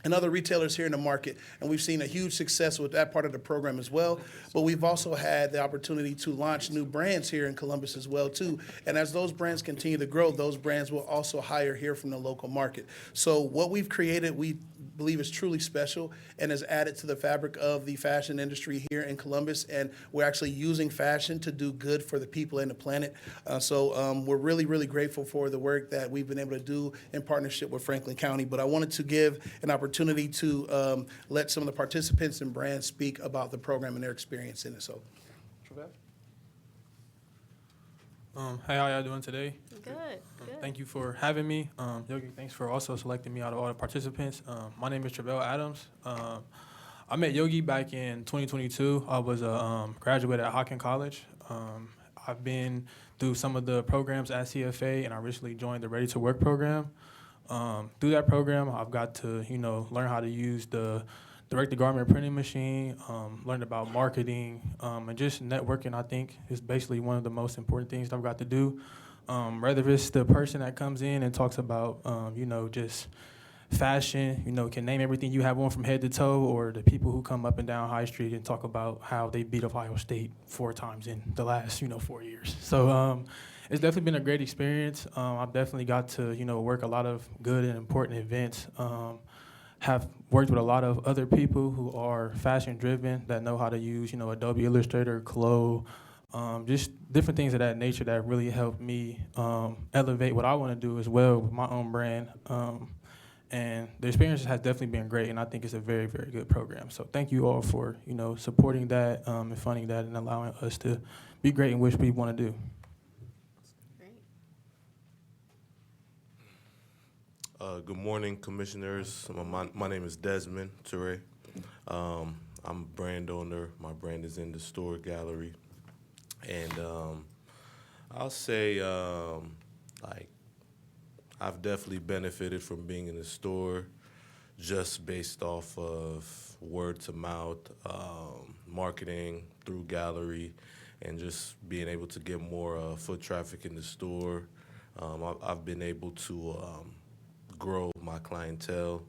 and other retailers here in the market, and we've seen a huge success with that part of the program as well. But we've also had the opportunity to launch new brands here in Columbus as well too. And as those brands continue to grow, those brands will also hire here from the local market. So what we've created, we believe is truly special and has added to the fabric of the fashion industry here in Columbus. And we're actually using fashion to do good for the people and the planet. So we're really, really grateful for the work that we've been able to do in partnership with Franklin County. But I wanted to give an opportunity to let some of the participants and brands speak about the program and their experience in it. So, Hey, how y'all doing today? Good, good. Thank you for having me. Yogi, thanks for also selecting me out of all the participants. My name is Travell Adams. I met Yogi back in 2022. I was a graduate at Hockin College. I've been through some of the programs at CFA, and I recently joined the Ready to Work program. Through that program, I've got to, learn how to use the direct-to-garment printing machine, learned about marketing, and just networking, I think, is basically one of the most important things that I've got to do. Whether it's the person that comes in and talks about, just fashion, can name everything you have on from head to toe, or the people who come up and down High Street and talk about how they beat Ohio State 4 times in the last, 4 years. So it's definitely been a great experience. I've definitely got to, work a lot of good and important events. Have worked with a lot of other people who are fashion driven that know how to use, Adobe Illustrator, Clo, just different things of that nature that really helped me elevate what I want to do as well with my own brand. And the experience has definitely been great, and I think it's a very, very good program. So thank you all for, supporting that and funding that and allowing us to be great in which we want to do. Good morning, commissioners. My name is Desmond Toure. I'm a brand owner. My brand is in the store gallery. And I'll say, I've definitely benefited from being in the store just based off of word to mouth, marketing through gallery, and just being able to get more foot traffic in the store. I've been able to grow my clientele.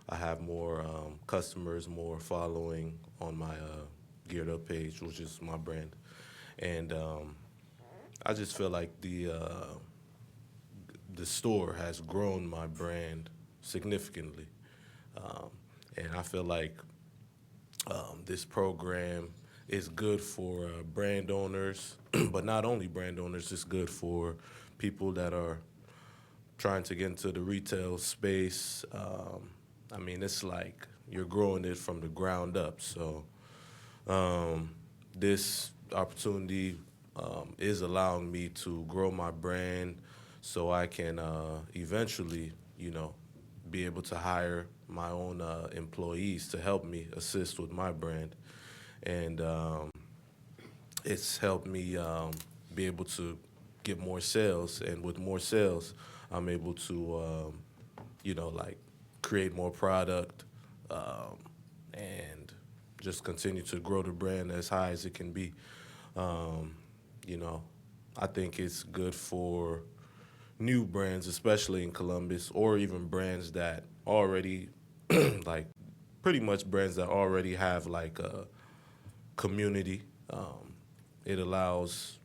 I have more customers, more following on my Geared Up page, which is my brand. And I just feel like the store has grown my brand significantly. And I feel like this program is good for brand owners, but not only brand owners, it's good for people that are trying to get into the retail space. It's like you're growing it from the ground up. So this opportunity is allowing me to grow my brand so I can eventually, be able to hire my own employees to help me assist with my brand. And it's helped me be able to get more sales. And with more sales, I'm able to, create more product and just continue to grow the brand as high as it can be. I think it's good for new brands, especially in Columbus, or even brands that already like pretty much brands that already have like a community. It allows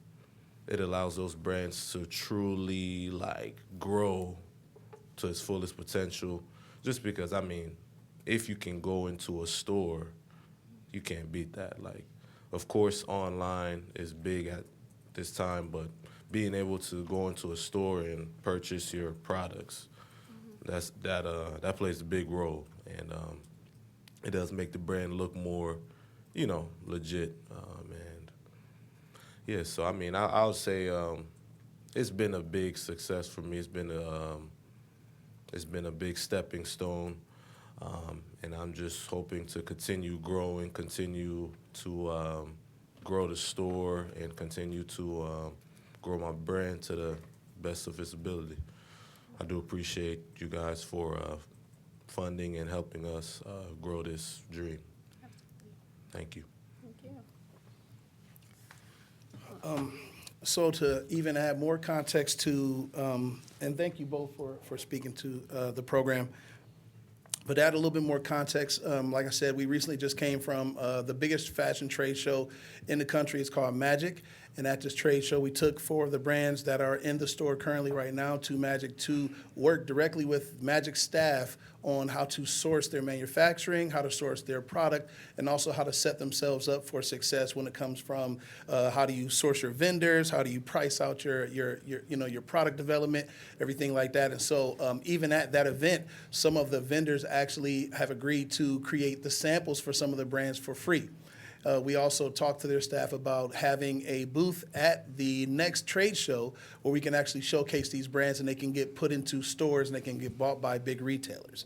those brands to truly like grow to its fullest potential. Just because, I mean, if you can go into a store, you can't beat that. Like, of course, online is big at this time, but being able to go into a store and purchase your products, that plays a big role, and it does make the brand look more, legit. And yeah, so I mean, I would say it's been a big success for me. It's been a big stepping stone, and I'm just hoping to continue growing, continue to grow the store, and continue to grow my brand to the best of its ability. I do appreciate you guys for funding and helping us grow this dream. Thank you. Thank you. So to even add more context to, and thank you both for speaking to the program, but to add a little bit more context, like I said, we recently just came from the biggest fashion trade show in the country. It's called Magic. And at this trade show, we took 4 of the brands that are in the store currently right now to Magic to work directly with Magic staff on how to source their manufacturing, how to source their product, and also how to set themselves up for success when it comes from how do you source your vendors, how do you price out your product development, everything like that. And so even at that event, some of the vendors actually have agreed to create the samples for some of the brands for free. We also talked to their staff about having a booth at the next trade show where we can actually showcase these brands and they can get put into stores and they can get bought by big retailers.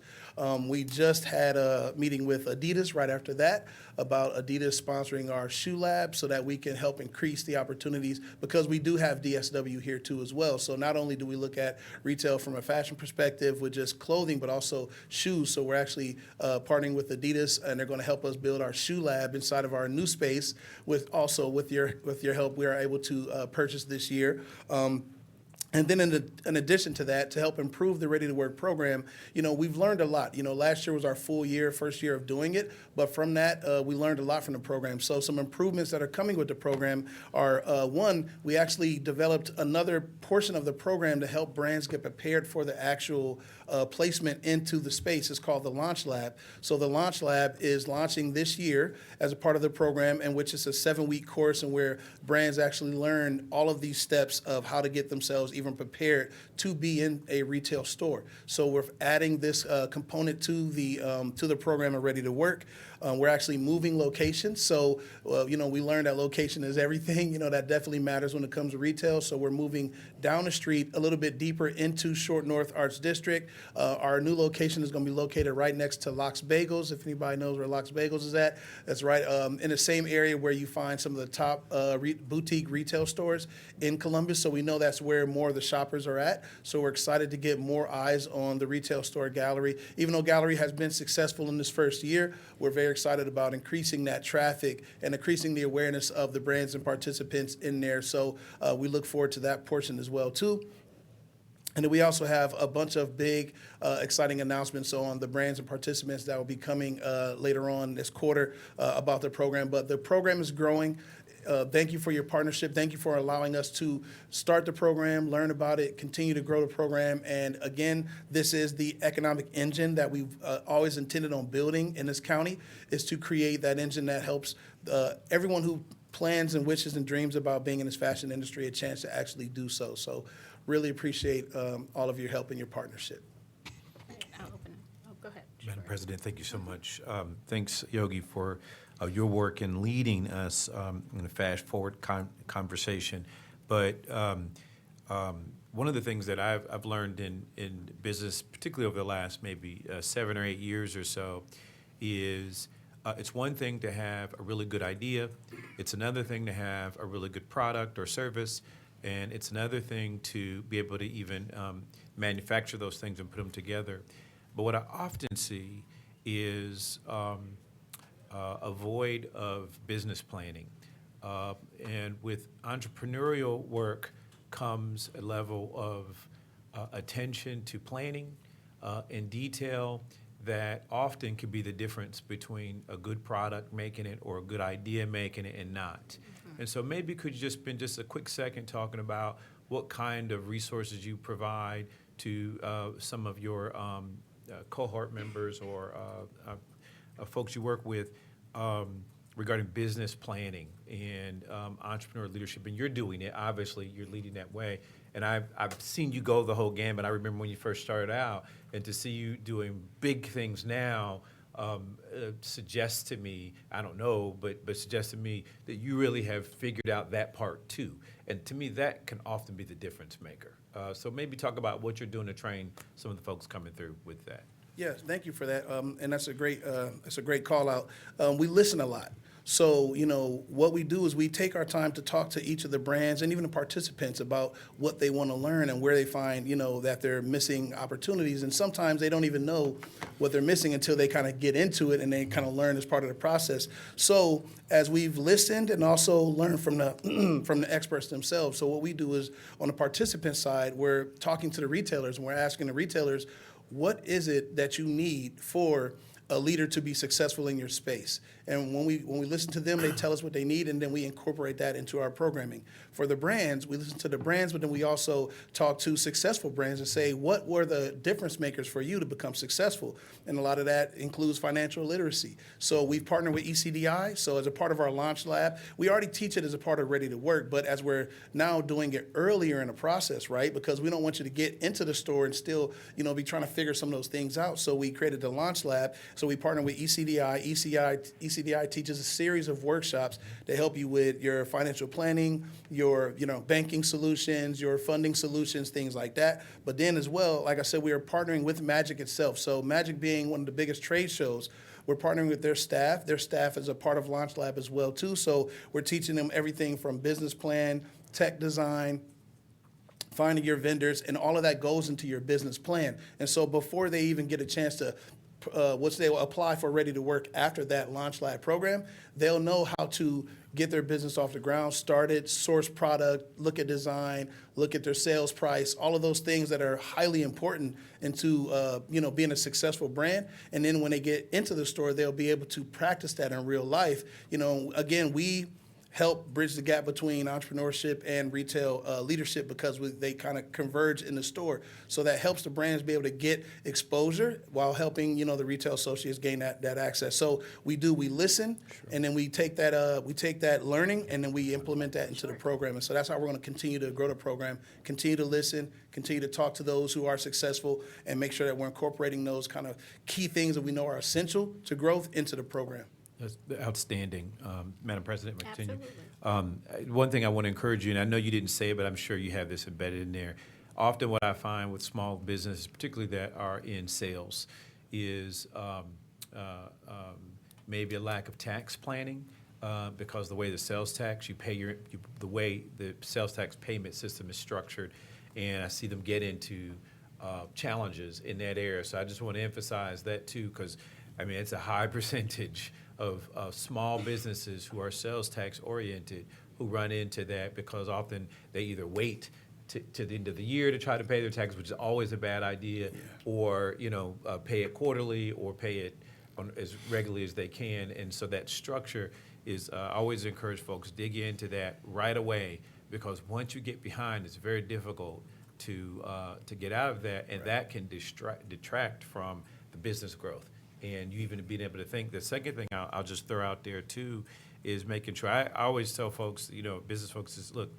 We just had a meeting with Adidas right after that about Adidas sponsoring our shoe lab so that we can help increase the opportunities, because we do have DSW here too as well. So not only do we look at retail from a fashion perspective with just clothing, but also shoes. So we're actually partnering with Adidas, and they're going to help us build our shoe lab inside of our new space. With your help, we are able to purchase this year. And then in addition to that, to help improve the Ready to Work program, we've learned a lot. Last year was our first year of doing it, but from that, we learned a lot from the program. So some improvements that are coming with the program are, one, we actually developed another portion of the program to help brands get prepared for the actual placement into the space. It's called the Launch Lab. So the Launch Lab is launching this year as a part of the program, in which it's a 7-week course and where brands actually learn all of these steps of how to get themselves even prepared to be in a retail store. So we're adding this component to the program of Ready to Work. We're actually moving locations. So, we learned that location is everything. That definitely matters when it comes to retail. So we're moving down the street a little bit deeper into Short North Arts District. Our new location is going to be located right next to Locke's Bagels. If anybody knows where Locke's Bagels is at, that's right in the same area where you find some of the top boutique retail stores in Columbus. So we know that's where more of the shoppers are at. So we're excited to get more eyes on the retail store Gallery. Even though Gallery has been successful in this first year, we're very excited about increasing that traffic and increasing the awareness of the brands and participants in there. So we look forward to that portion as well too. And then we also have a bunch of big, exciting announcements on the brands and participants that will be coming later on this quarter about the program. But the program is growing. Thank you for your partnership. Thank you for allowing us to start the program, learn about it, continue to grow the program. And again, this is the economic engine that we've always intended on building in this county, is to create that engine that helps everyone who plans and wishes and dreams about being in this fashion industry a chance to actually do so. So really appreciate all of your help and your partnership. I'll open it. Oh, go ahead. Madam President, thank you so much. Thanks, Yogi, for your work in leading us in a fast-forward conversation. But one of the things that I've learned in business, particularly over the last maybe 7 or 8 years or so, is it's one thing to have a really good idea. It's another thing to have a really good product or service. And it's another thing to be able to even manufacture those things and put them together. But what I often see is a void of business planning. And with entrepreneurial work comes a level of attention to planning and detail that often can be the difference between a good product making it or a good idea making it and not. And so maybe could you just spend just a quick second talking about what kind of resources you provide to some of your cohort members or folks you work with regarding business planning and entrepreneur leadership, and you're doing it. Obviously, you're leading that way. And I've seen you go the whole gambit. I remember when you first started out, and to see you doing big things now suggests to me, I don't know, but suggests to me that you really have figured out that part too. And to me, that can often be the difference maker. So maybe talk about what you're doing to train some of the folks coming through with that. Yes, thank you for that, and that's a great call out. We listen a lot. So, what we do is we take our time to talk to each of the brands and even the participants about what they want to learn and where they find, that they're missing opportunities. And sometimes they don't even know what they're missing until they kind of get into it and they kind of learn as part of the process. So as we've listened and also learned from the from the experts themselves, so what we do is on the participant side, we're talking to the retailers and we're asking the retailers, what is it that you need for a leader to be successful in your space? And when we listen to them, they tell us what they need, and then we incorporate that into our programming. For the brands, we listen to the brands, but then we also talk to successful brands and say, what were the difference makers for you to become successful? And a lot of that includes financial literacy. So we've partnered with ECDI. So as a part of our launch lab, we already teach it as a part of Ready to Work, but as we're now doing it earlier in the process, right? Because we don't want you to get into the store and still, be trying to figure some of those things out. So we created the launch lab. So we partnered with ECDI. ECDI teaches a series of workshops to help you with your financial planning, your banking solutions, your funding solutions, things like that. But then as well, like I said, we are partnering with Magic itself. So Magic being one of the biggest trade shows, we're partnering with their staff. Their staff is a part of Launch Lab as well too. So we're teaching them everything from business plan, tech design, finding your vendors, and all of that goes into your business plan. And so before they even get a chance to they will apply for Ready to Work after that Launch Lab program, they'll know how to get their business off the ground, start it, source product, look at design, look at their sales price, all of those things that are highly important into being a successful brand. And then when they get into the store, they'll be able to practice that in real life. Again, we help bridge the gap between entrepreneurship and retail leadership because they kind of converge in the store. So that helps the brands be able to get exposure while helping, the retail associates gain that access. So we listen, and then we take that learning and then we implement that into the program. And so that's how we're going to continue to grow the program, continue to listen, continue to talk to those who are successful, and make sure that we're incorporating those kind of key things that we know are essential to growth into the program. That's outstanding. Madam President, may I continue? One thing I want to encourage you, and I know you didn't say it, but I'm sure you have this embedded in there. Often what I find with small businesses, particularly that are in sales, is maybe a lack of tax planning because the way the sales tax, the way the sales tax payment system is structured, and I see them get into challenges in that area. So I just want to emphasize that too, because it's a high percentage of small businesses who are sales tax oriented who run into that because often they either wait to the end of the year to try to pay their taxes, which is always a bad idea, or pay it quarterly or pay it as regularly as they can. And so that structure is I always encourage folks dig into that right away, because once you get behind, it's very difficult to get out of that, and that can detract from the business growth. And you even being able to think. The second thing I'll just throw out there too is making sure, I always tell folks, business folks is, look,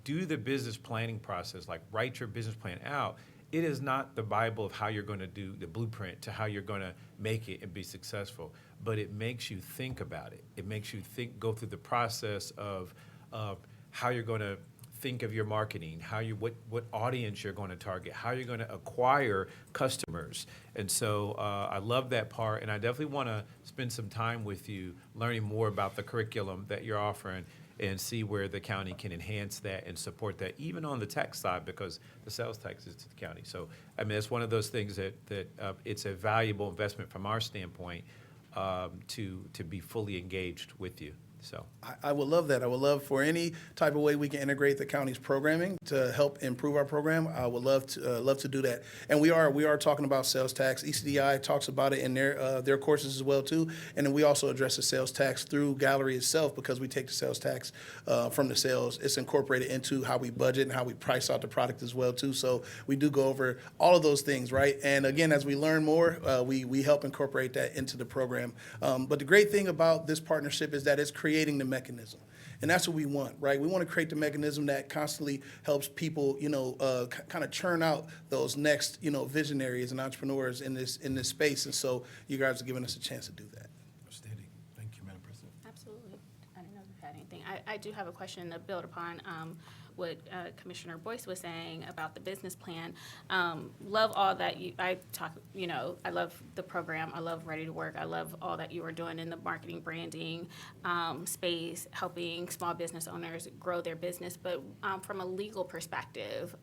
do the business planning process, like write your business plan out. It is not the Bible of how you're going to do the blueprint to how you're going to make it and be successful, but it makes you think about it. It makes you go through the process of how you're going to think of your marketing, what audience you're going to target, how you're going to acquire customers. And so I love that part, and I definitely want to spend some time with you learning more about the curriculum that you're offering and see where the county can enhance that and support that, even on the tax side, because the sales tax is to the county. So, it's one of those things that it's a valuable investment from our standpoint to be fully engaged with you. So, I would love that. I would love for any type of way we can integrate the county's programming to help improve our program. I would love to do that. And we are talking about sales tax. ECDI talks about it in their courses as well too. And then we also address the sales tax through Gallery itself, because we take the sales tax from the sales. It's incorporated into how we budget and how we price out the product as well too. So we do go over all of those things, right? And again, as we learn more, we help incorporate that into the program. But the great thing about this partnership is that it's creating the mechanism. And that's what we want, right? We want to create the mechanism that constantly helps people, kind of churn out those next, visionaries and entrepreneurs in this space. And so you guys are giving us a chance to do that. outstanding. Thank you, Madam President. Absolutely. I didn't know you had anything. I do have a question to build upon what Commissioner Boyce was saying about the business plan. Love all that I love the program. I love Ready to Work. I love all that you are doing in the marketing, branding space, helping small business owners grow their business. But from a legal perspective,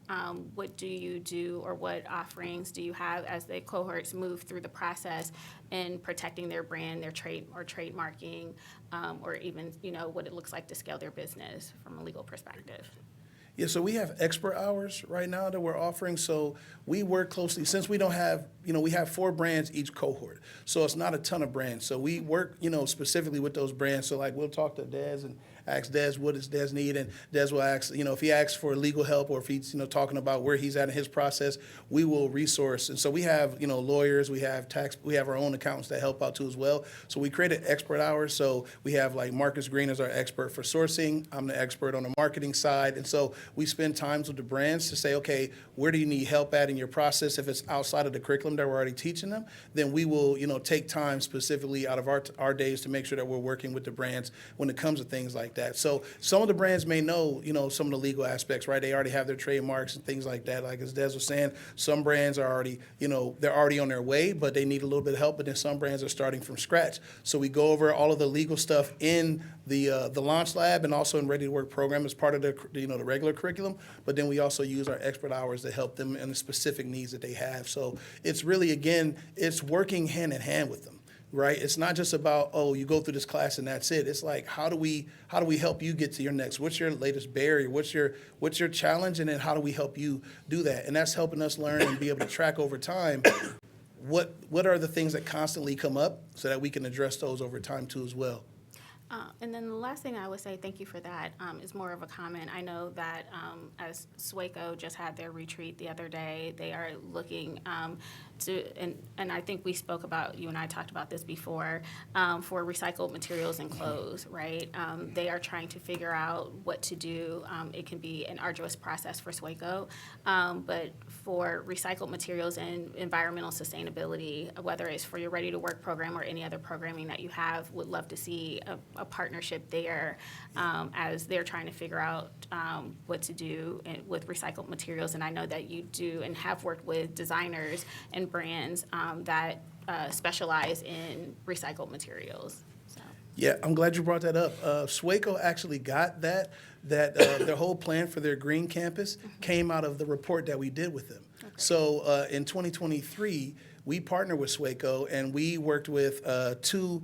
what do you do, or what offerings do you have as the cohorts move through the process in protecting their brand, their trade or trademarking, or even, what it looks like to scale their business from a legal perspective? Yeah, so we have expert hours right now that we're offering. So we work closely, since we don't have, we have 4 brands each cohort. So it's not a ton of brands. So we work, specifically with those brands. So like we'll talk to Des and ask Des what does Des need, and Des will ask, if he asks for legal help, or if he's, talking about where he's at in his process, we will resource. And so we have, lawyers, we have we have our own accountants that help out too as well. So we created expert hours. So we have like Marcus Green as our expert for sourcing. I'm the expert on the marketing side. And so we spend times with the brands to say, okay, where do you need help at in your process? If it's outside of the curriculum that we're already teaching them, then we will, take time specifically out of our days to make sure that we're working with the brands when it comes to things like that. So some of the brands may know, some of the legal aspects, right? They already have their trademarks and things like that. Like as Des was saying, some brands are already, they're already on their way, but they need a little bit of help. But then some brands are starting from scratch. So we go over all of the legal stuff in the Launch Lab, and also in Ready to Work program as part of the the regular curriculum. But then we also use our expert hours to help them in the specific needs that they have. So it's really, again, it's working hand in hand with them. Right? It's not just about, oh, you go through this class and that's it. It's like, how do we help you get to your next? What's your latest barrier? What's your challenge? And then how do we help you do that? And that's helping us learn and be able to track over time what are the things that constantly come up, so that we can address those over time too as well. And then the last thing I would say, thank you for that, is more of a comment. I know that as SWACO just had their retreat the other day, they are looking and I think we spoke about, you and I talked about this before, for recycled materials and clothes, right? They are trying to figure out what to do. It can be an arduous process for SWACO, but for recycled materials and environmental sustainability, whether it's for your Ready to Work program or any other programming that you have, would love to see a partnership there as they're trying to figure out what to do with recycled materials. And I know that you do and have worked with designers and brands that specialize in recycled materials. So. Yeah, I'm glad you brought that up. SWACO actually got that their whole plan for their green campus came out of the report that we did with them. Okay. So in 2023, we partnered with SWACO, and we worked with 2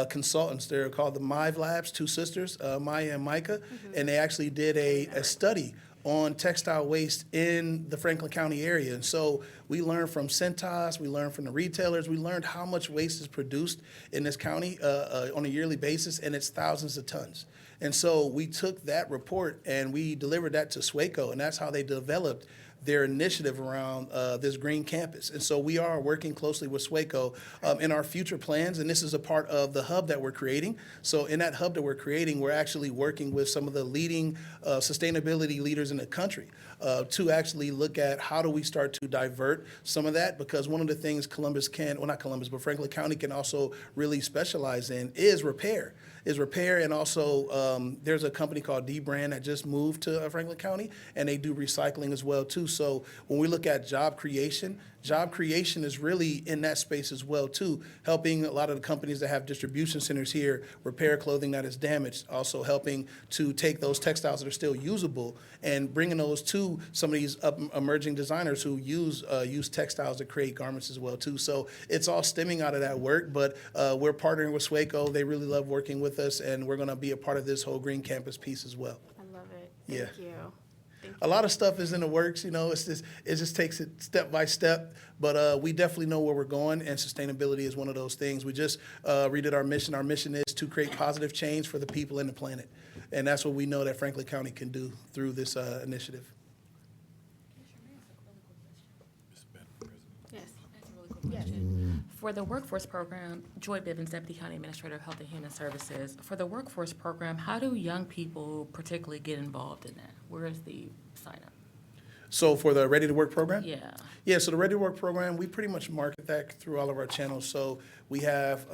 consultants. They're called the Mive Labs, 2 sisters, Maya and Micah, and they actually did a study on textile waste in the Franklin County area. And so we learned from Cintas, we learned from the retailers, we learned how much waste is produced in this county on a yearly basis, and it's thousands of tons. And so we took that report and we delivered that to SWACO, and that's how they developed their initiative around this green campus. And so we are working closely with SWACO in our future plans, and this is a part of the hub that we're creating. So in that hub that we're creating, we're actually working with some of the leading sustainability leaders in the country to actually look at how do we start to divert some of that, because one of the things Franklin County can also really specialize in is repair. And also there's a company called D-Brand that just moved to Franklin County, and they do recycling as well too. So when we look at job creation is really in that space as well too, helping a lot of the companies that have distribution centers here repair clothing that is damaged, also helping to take those textiles that are still usable and bringing those to some of these emerging designers who use textiles to create garments as well too. So it's all stemming out of that work, but we're partnering with SWACO. They really love working with with us, and we're going to be a part of this whole Green Campus piece as well. I love it. Yeah. Thank you. A lot of stuff is in the works, you know, it just takes it step by step, but we definitely know where we're going, and sustainability is one of those things. We just redid our mission. Our mission is to create positive change for the people and the planet, and that's what we know that Franklin County can do through this initiative. Yes. That's a really quick question. For the workforce program, Joy Bivens, Deputy County Administrator of Health and Human Services. For the workforce program, how do young people particularly get involved in that? Where is the sign up? So for the Ready to Work program? Yeah. Yeah, so the Ready to Work program, we pretty much market that through all of our channels. So we have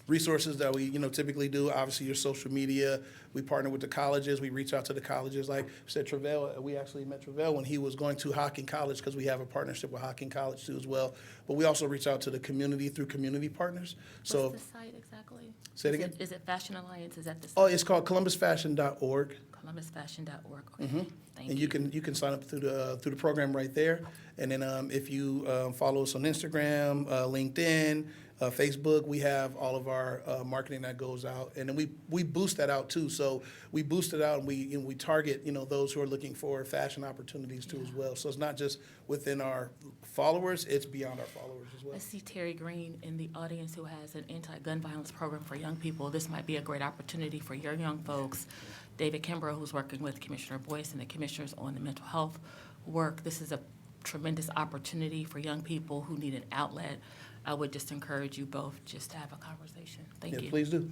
resources that we, typically do. Obviously, your social media. We partner with the colleges. We reach out to the colleges. Like I said, Travell, we actually met Travell when he was going to Hocking College because we have a partnership with Hocking College too as well. But we also reach out to the community through community partners. So What's the site exactly? Say it again? Is it Fashion Alliance? Is that the site? Oh, it's called ColumbusFashion.org. ColumbusFashion.org. Okay. Mm-hmm. Thank And you. you can sign up through the program right there. And then if you follow us on Instagram, LinkedIn, Facebook, we have all of our marketing that goes out, and then we boost that out too. So we boost it out, and we target those who are looking for fashion opportunities too as well. So it's not just within our followers; it's beyond our followers as well. I see Terry Green in the audience who has an anti-gun violence program for young people. This might be a great opportunity for your young folks. David Kimbrough, who's working with Commissioner Boyce and the commissioners on the mental health work. This is a tremendous opportunity for young people who need an outlet. I would just encourage you both just to have a conversation. Thank you. Please do.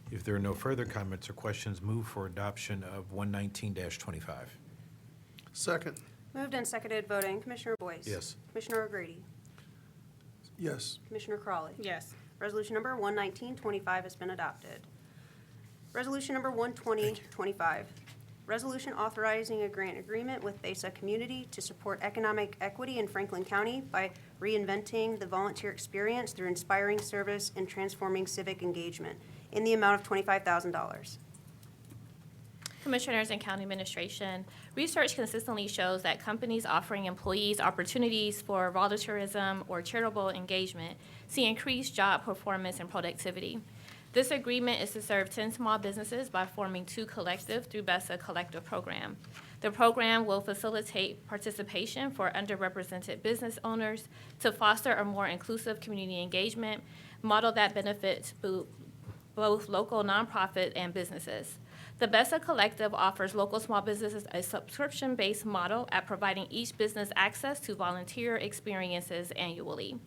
If there are no further comments or questions, move for adoption of 119-25. Second. Moved and seconded, voting. Commissioner Boyce? Yes. Commissioner O'Grady? Yes. Commissioner Crawley? Yes. Resolution number 11925 has been adopted. Resolution number 12025, resolution authorizing a grant agreement with Besa Community to support economic equity in Franklin County by reinventing the volunteer experience through inspiring service and transforming civic engagement in the amount of $25,000. Commissioners and County Administration, research consistently shows that companies offering employees opportunities for volunteerism or charitable engagement see increased job performance and productivity. This agreement is to serve 10 small businesses by forming 2 collectives through BESA Collective Program. The program will facilitate participation for underrepresented business owners to foster a more inclusive community engagement model that benefits both local nonprofit and businesses. The BESA Collective offers local small businesses a subscription-based model at providing each business access to volunteer experiences annually.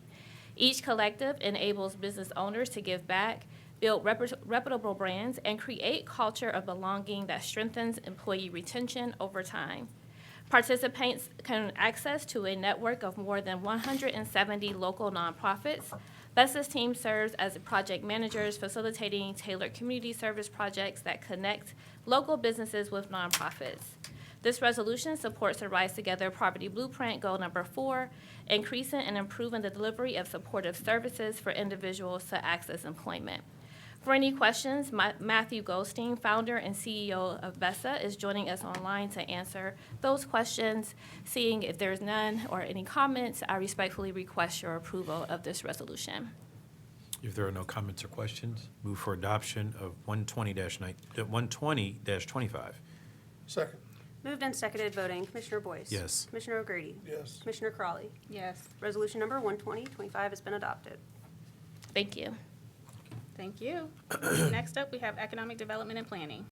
Each collective enables business owners to give back, build reputable brands, and create culture of belonging that strengthens employee retention over time. Participants can access to a network of more than 170 local nonprofits. BESA's team serves as project managers, facilitating tailored community service projects that connect local businesses with nonprofits. This resolution supports the Rise Together Poverty Blueprint Goal Number 4, increasing and improving the delivery of supportive services for individuals to access employment. For any questions, Matthew Goldstein, founder and CEO of BESA, is joining us online to answer those questions. Seeing if there's none or any comments, I respectfully request your approval of this resolution. If there are no comments or questions, move for adoption of 120-25. Second. Moved and seconded, voting. Commissioner Boyce? Yes. Commissioner O'Grady? Yes. Commissioner Crawley? Yes. Resolution number 12025 has been adopted. Thank you. Thank you. Next up, we have Economic Development and Planning.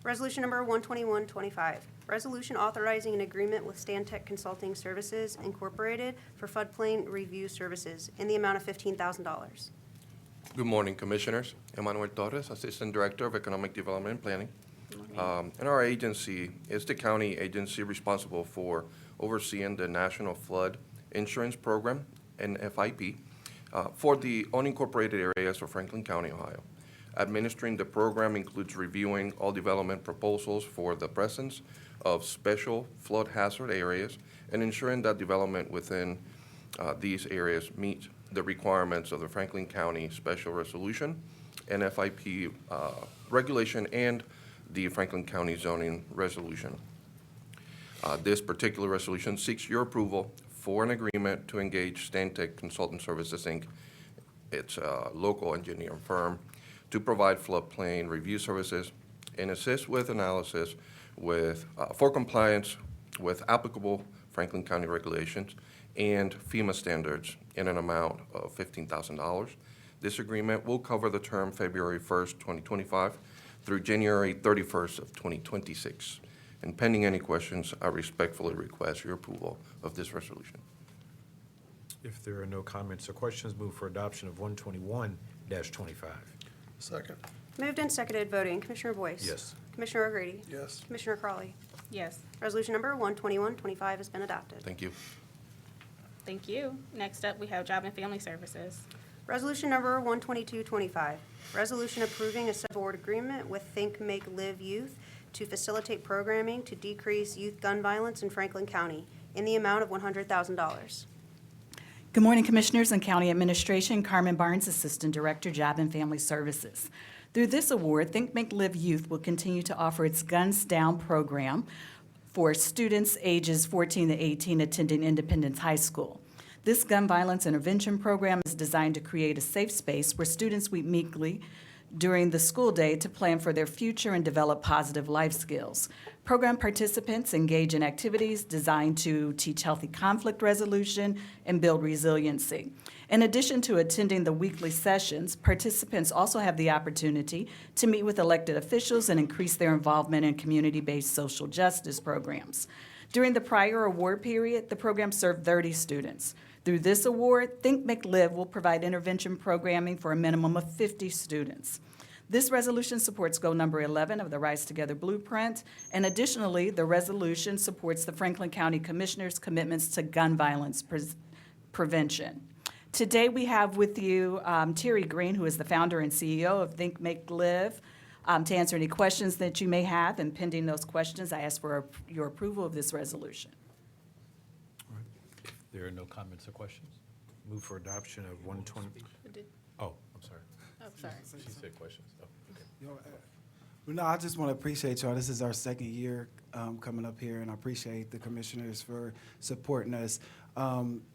Resolution number 12125, resolution authorizing an agreement with Stantec Consulting Services Incorporated for floodplain review services in the amount of $15,000. Good morning, Commissioners. Emmanuel Torres, Assistant Director of Economic Development and Planning. And our agency is the county agency responsible for overseeing the National Flood Insurance Program, NFIP, for the unincorporated areas of Franklin County, Ohio. Administering the program includes reviewing all development proposals for the presence of special flood hazard areas and ensuring that development within these areas meet the requirements of the Franklin County Special Resolution, NFIP regulation, and the Franklin County zoning resolution. This particular resolution seeks your approval for an agreement to engage Stantec Consultant Services, Inc., it's a local engineering firm, to provide floodplain review services and assist with analysis for compliance with applicable Franklin County regulations and FEMA standards in an amount of $15,000. This agreement will cover the term February 1st, 2025 through January 31st of 2026. And pending any questions, I respectfully request your approval of this resolution. If there are no comments or questions, move for adoption of 121-25. Second. Moved and seconded, voting. Commissioner Boyce? Yes. Commissioner O'Grady? Yes. Commissioner Crawley? Yes. Resolution number 12125 has been adopted. Thank you. Thank you. Next up, we have Job and Family Services. Resolution number 12225, resolution approving a subaward agreement with Think, Make, Live Youth to facilitate programming to decrease youth gun violence in Franklin County in the amount of $100,000. Good morning, Commissioners and County Administration. Carmen Barnes, Assistant Director, Job and Family Services. Through this award, Think, Make, Live Youth will continue to offer its Guns Down program for students ages 14 to 18 attending Independence High School. This gun violence intervention program is designed to create a safe space where students meet weekly during the school day to plan for their future and develop positive life skills. Program participants engage in activities designed to teach healthy conflict resolution and build resiliency. In addition to attending the weekly sessions, participants also have the opportunity to meet with elected officials and increase their involvement in community-based social justice programs. During the prior award period, the program served 30 students. Through this award, Think, Make, Live will provide intervention programming for a minimum of 50 students. This resolution supports goal number 11 of the Rise Together Blueprint, and additionally, the resolution supports the Franklin County Commissioner's commitments to gun violence prevention. Today, we have with you Terry Green, who is the founder and CEO of Think, Make, Live, to answer any questions that you may have, and pending those questions, I ask for your approval of this resolution. If there are no comments or questions, move for adoption of 120. Oh, I'm sorry. Oh, sorry. She said questions. Oh, okay. Well, no, I just want to appreciate y'all. This is our second year coming up here, and I appreciate the commissioners for supporting us.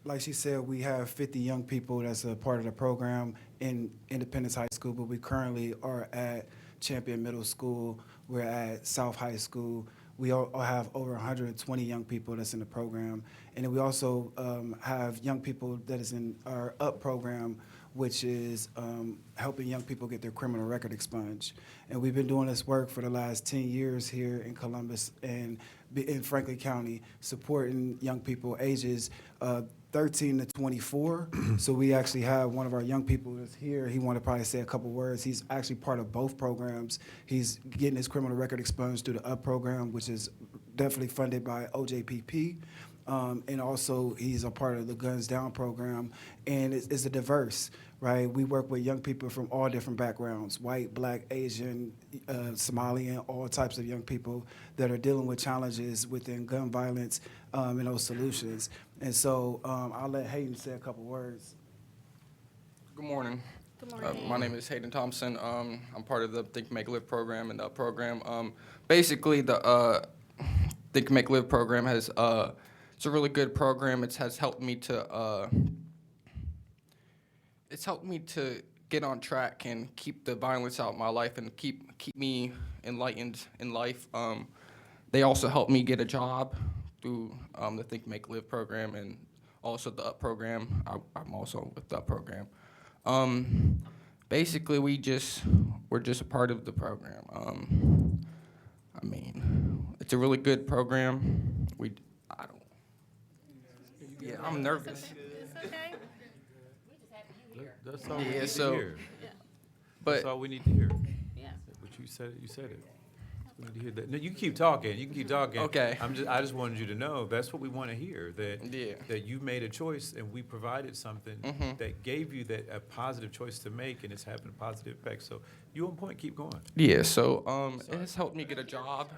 Like she said, we have 50 young people that's a part of the program in Independence High School, but we currently are at Champion Middle School. We're at South High School. We all have over 120 young people that's in the program. And then we also have young people that is in our UP program, which is helping young people get their criminal record expunged. And we've been doing this work for the last 10 years here in Columbus and in Franklin County, supporting young people ages 13 to 24. So we actually have one of our young people that's here. He wanted to probably say a couple words. He's actually part of both programs. He's getting his criminal record expunged through the UP program, which is definitely funded by OJPP. And also, he's a part of the Guns Down program, and it's a diverse, right? We work with young people from all different backgrounds, white, black, Asian, Somalian, all types of young people that are dealing with challenges within gun violence and those solutions. And so I'll let Hayden say a couple words. Good morning. Good morning. My name is Hayden Thompson. I'm part of the Think, Make, Live program, and the program, basically the Think, Make, Live program has it's a really good program. It has helped me to get on track and keep the violence out of my life and keep me enlightened in life. They also helped me get a job through the Think, Make, Live program, and also the UP program. I'm also with the UP program. Basically, we're just a part of the program. I mean, it's a really good program. Yeah, I'm nervous. It's okay. That's all we Yeah, need to so- hear. Yeah. That's all we need to hear. Yeah. What you said it. We need to hear that. No, you can keep talking. You can keep talking. Okay. I just wanted you to know that's what we want to hear. Yeah. That you made a choice and we provided something that gave you a positive choice to make, and it's having a positive effect. So you on point. Keep going. Yeah, so it has helped me get a job.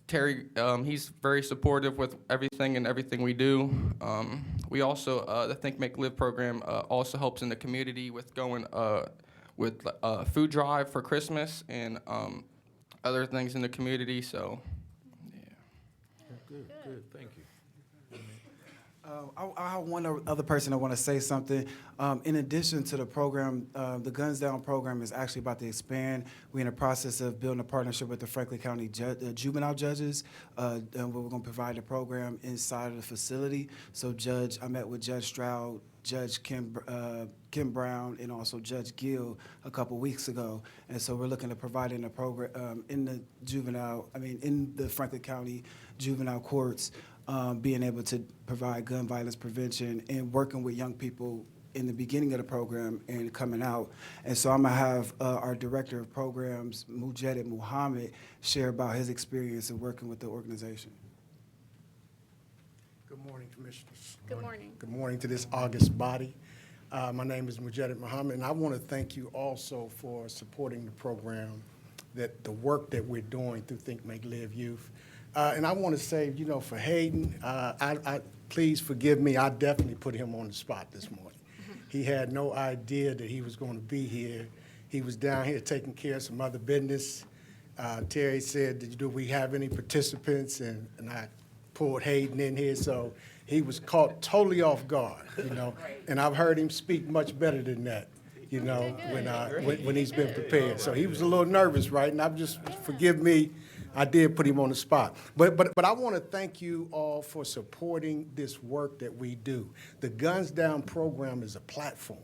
Terry, he's very supportive with everything we do. We also, the Think, Make, Live program also helps in the community with going with food drive for Christmas and other things in the community. So, yeah. Good. Thank you. I have one other person that want to say something. In addition to the program, the Guns Down program is actually about to expand. We're in the process of building a partnership with the Franklin County juvenile judges. And we're going to provide the program inside of the facility. So I met with Judge Stroud, Judge Kim Brown, and also Judge Gill a couple weeks ago. And so we're looking to provide in the program in the Franklin County juvenile courts. Being able to provide gun violence prevention and working with young people in the beginning of the program and coming out. And so I'm going to have our Director of Programs, Mujahid Muhammad, share about his experience in working with the organization. Good morning, Commissioners. Good morning. Good morning to this august body. My name is Mujahid Muhammad, and I want to thank you also for supporting the program, the work that we're doing through Think, Make, Live Youth. And I want to say, for Hayden, please forgive me. I definitely put him on the spot this morning. He had no idea that he was going to be here. He was down here taking care of some other business. Terry said, do we have any participants? And I pulled Hayden in here, so he was caught totally off guard, And I've heard him speak much better than that, when he's been prepared. So he was a little nervous, right? And forgive me. I did put him on the spot. But I want to thank you all for supporting this work that we do. The Guns Down program is a platform,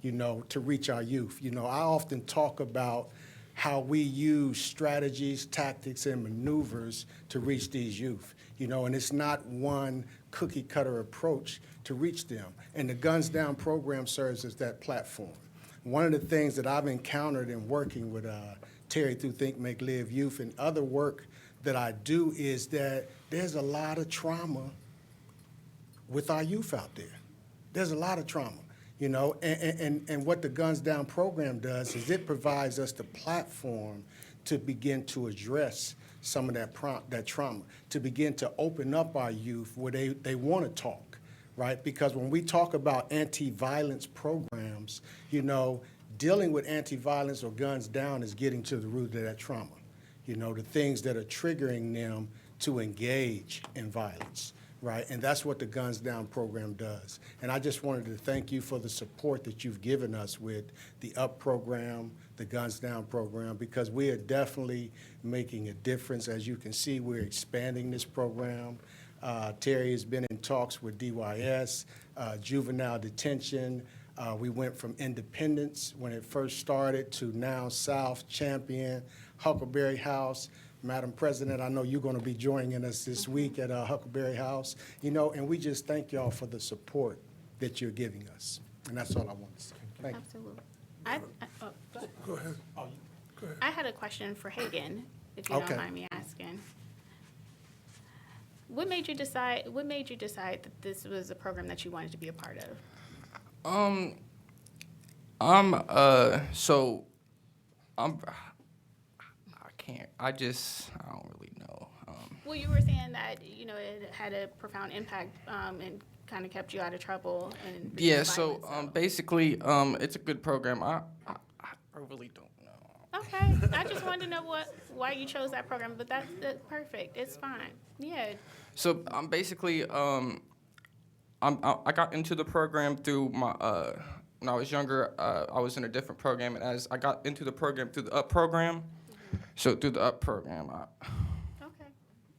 to reach our youth. I often talk about how we use strategies, tactics, and maneuvers to reach these youth, and it's not one cookie cutter approach to reach them. And the Guns Down program serves as that platform. One of the things that I've encountered in working with Terry through Think, Make, Live Youth and other work that I do is that there's a lot of trauma with our youth out there. There's a lot of trauma, and what the Guns Down program does is it provides us the platform to begin to address some of that trauma, to begin to open up our youth where they want to talk, right? Because when we talk about anti-violence programs, dealing with anti-violence or guns down is getting to the root of that trauma, the things that are triggering them to engage in violence, right? And that's what the Guns Down program does. And I just wanted to thank you for the support that you've given us with the UP program, the Guns Down program, because we are definitely making a difference. As you can see, we're expanding this program. Terry has been in talks with DYS, juvenile detention. We went from Independence when it first started to now South, Champion, Huckleberry House. Madam President, I know you're going to be joining us this week at Huckleberry House, and we just thank y'all for the support that you're giving us. And that's all I want to say. Thank you. Absolutely. Go ahead. Go ahead. I had a question for Hagan, if you don't mind me asking. What made you decide that this was a program that you wanted to be a part of? I don't really know. Well, you were saying that, it had a profound impact, and kind of kept you out of trouble and Yeah, so basically, it's a good program. I really don't know. Okay, I just wanted to know why you chose that program, but that's perfect. It's fine. Yeah. So basically, I got into the program through my when I was younger. I was in a different program, and as I got into the program through the UP program, so through the UP program,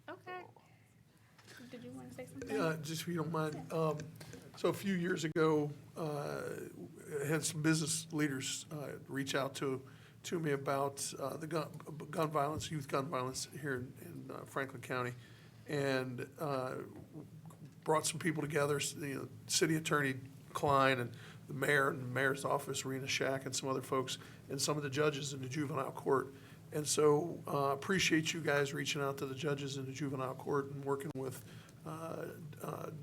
Okay. Did you want to say something? Yeah, just if you don't mind. So a few years ago, I had some business leaders reach out to me about the gun violence, youth gun violence here in Franklin County, and brought some people together, City Attorney Klein and the mayor and the mayor's office, Rena Shack, and some other folks, and some of the judges in the juvenile court. And so appreciate you guys reaching out to the judges in the juvenile court and working with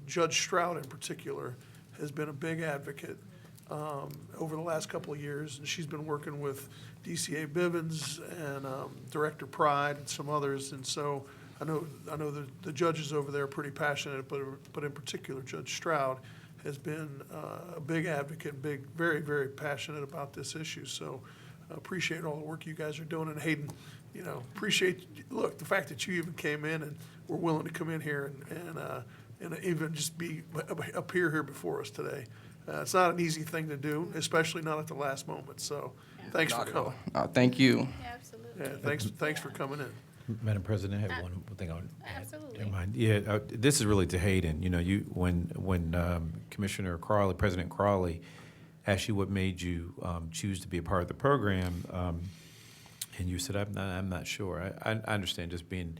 Judge Stroud in particular has been a big advocate over the last couple of years. And she's been working with DCA Bivens and Director Pride and some others. And so I know the judges over there are pretty passionate, but in particular Judge Stroud has been a big advocate, very, very passionate about this issue. So appreciate all the work you guys are doing. And Hayden, appreciate, the fact that you even came in and were willing to come in here and and even just appear here before us today. It's not an easy thing to do, especially not at the last moment. So, thanks for Not at all. coming. Thank you. Yeah, thanks for coming in. Madam President, I have one thing on. Absolutely. Never mind. Yeah, this is really to Hayden. You know, when Commissioner Crawley, President Crawley, asked you what made you choose to be a part of the program, and you said, I'm not sure. I understand just being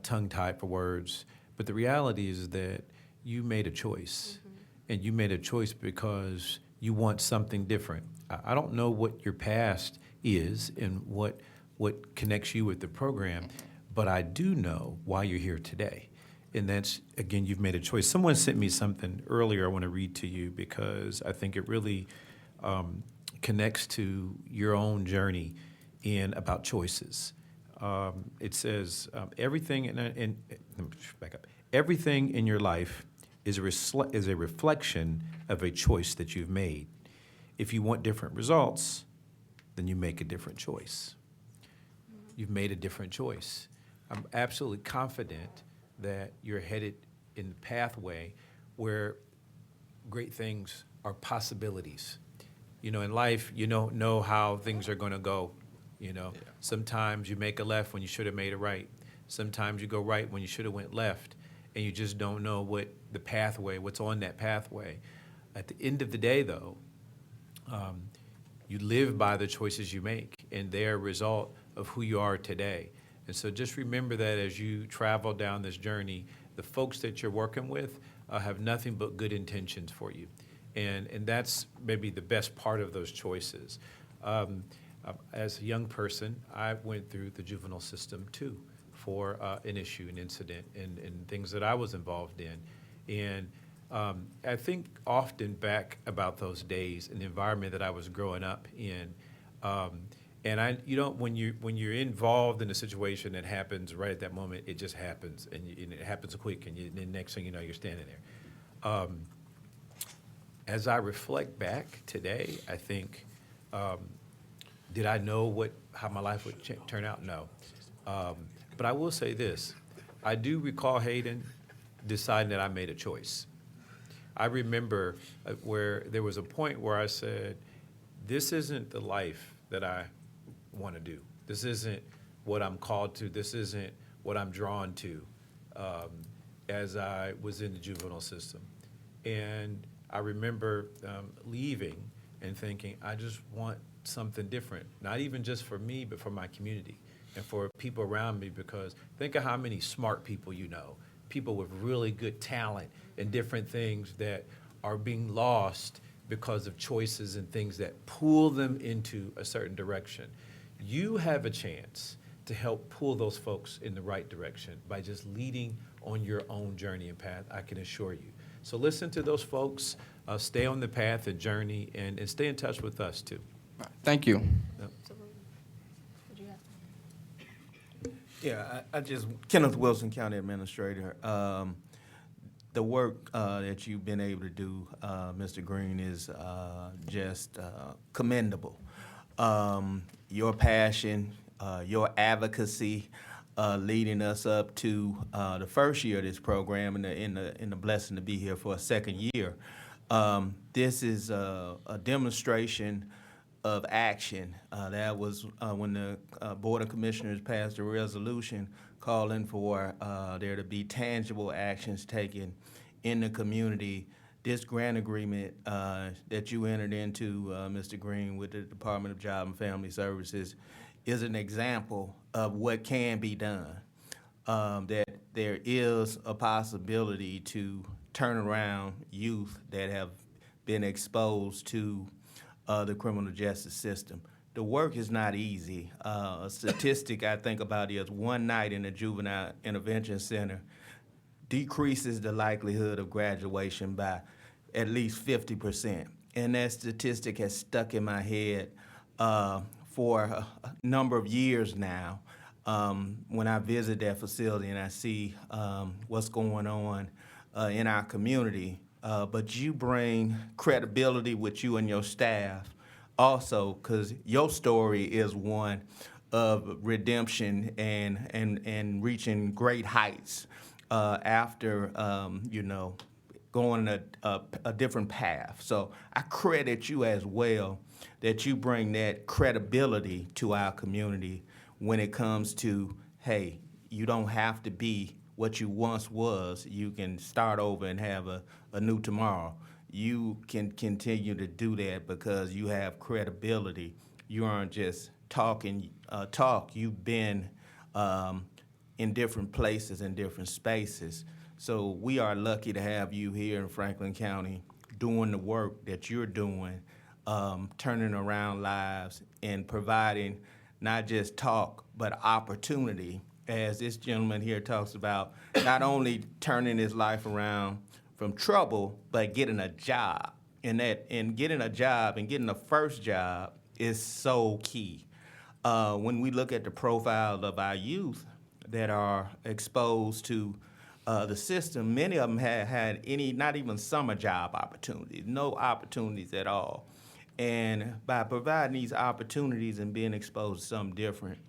tongue-tied for words, but the reality is that you made a choice, and you made a choice because you want something different. I don't know what your past is and what connects you with the program, but I do know why you're here today. And that's, again, you've made a choice. Someone sent me something earlier I want to read to you because I think it really connects to your own journey in about choices. It says, everything let me back up. Everything in your life is a reflection of a choice that you've made. If you want different results, then you make a different choice. You've made a different choice. I'm absolutely confident that you're headed in the pathway where great things are possibilities. You know, in life, you don't know how things are going to go. You know, sometimes you make a left when you should have made a right. Sometimes you go right when you should have went left, and you just don't know what's on that pathway. At the end of the day, though, you live by the choices you make, and they're a result of who you are today. And so just remember that as you travel down this journey, the folks that you're working with have nothing but good intentions for you. And that's maybe the best part of those choices. As a young person, I went through the juvenile system too for an issue, an incident, and things that I was involved in. And I think often back about those days and the environment that I was growing up in. And when you're involved in a situation that happens right at that moment, it just happens, and it happens quick, and the next thing you know, you're standing there. As I reflect back today, I think, did I know how my life would turn out? No. But I will say this. I do recall, Hayden, deciding that I made a choice. I remember where there was a point where I said, this isn't the life that I want to do. This isn't what I'm called to. This isn't what I'm drawn to as I was in the juvenile system. And I remember leaving and thinking, I just want something different, not even just for me, but for my community and for people around me, because think of how many smart people you know, people with really good talent and different things that are being lost because of choices and things that pull them into a certain direction. You have a chance to help pull those folks in the right direction by just leading on your own journey and path, I can assure you. So listen to those folks, stay on the path and journey, and stay in touch with us too. Thank you. Yep. Yeah, I just, Kenneth Wilson, County Administrator. The work that you've been able to do, Mr. Green, is just commendable. Your passion, your advocacy, leading us up to the first year of this program, and the blessing to be here for a second year. This is a demonstration of action. That was when the Board of Commissioners passed a resolution calling for there to be tangible actions taken in the community. This grant agreement that you entered into, Mr. Green, with the Department of Job and Family Services is an example of what can be done. That there is a possibility to turn around youth that have been exposed to the criminal justice system. The work is not easy. A statistic I think about is one night in a juvenile intervention center decreases the likelihood of graduation by at least 50%. And that statistic has stuck in my head for a number of years now. When I visit that facility and I see what's going on in our community, but you bring credibility with you and your staff also, because your story is one of redemption and reaching great heights after, going a different path. So I credit you as well that you bring that credibility to our community when it comes to, hey, you don't have to be what you once was. You can start over and have a new tomorrow. You can continue to do that because you have credibility. You aren't just talking talk. You've been in different places and different spaces. So we are lucky to have you here in Franklin County doing the work that you're doing, turning around lives and providing not just talk, but opportunity, as this gentleman here talks about, not only turning his life around from trouble, but getting a job. And getting a job and getting the first job is so key. When we look at the profile of our youth that are exposed to the system, many of them have had not even summer job opportunities, no opportunities at all. And by providing these opportunities and being exposed to something different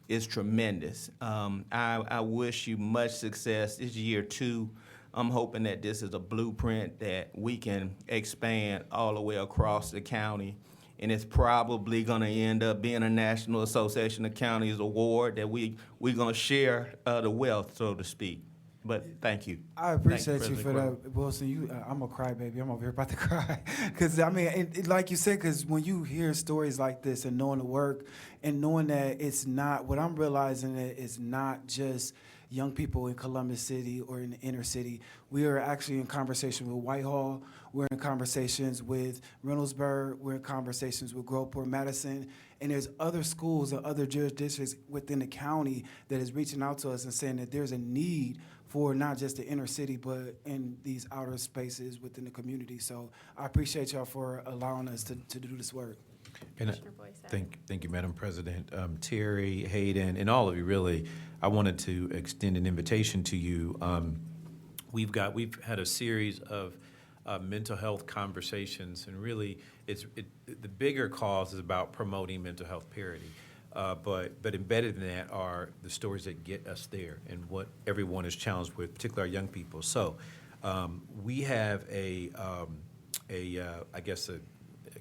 is tremendous. I wish you much success. This year 2. I'm hoping that this is a blueprint that we can expand all the way across the county. And it's probably going to end up being a National Association of Counties award that we're going to share the wealth, so to speak. But thank you. I appreciate Thank you for President that, Wilson. I'm a crybaby. I'm over here about to cry. Because, I mean, like you said, because when you hear stories like this and knowing the work and knowing that it's not, what I'm realizing that it's not just young people in Columbus City or in the inner city. We are actually in conversation with Whitehall. We're in conversations with Reynoldsburg. We're in conversations with Groveport, Madison. And there's other schools and other jurisdictions within the county that is reaching out to us and saying that there's a need for not just the inner city, but in these outer spaces within the community. So I appreciate y'all for allowing us to do this work. And thank you, Madam President. Terry, Hayden, and all of you, really, I wanted to extend an invitation to you. We've had a series of mental health conversations, and really, the bigger cause is about promoting mental health parity. But embedded in that are the stories that get us there and what everyone is challenged with, particularly our young people. So we have a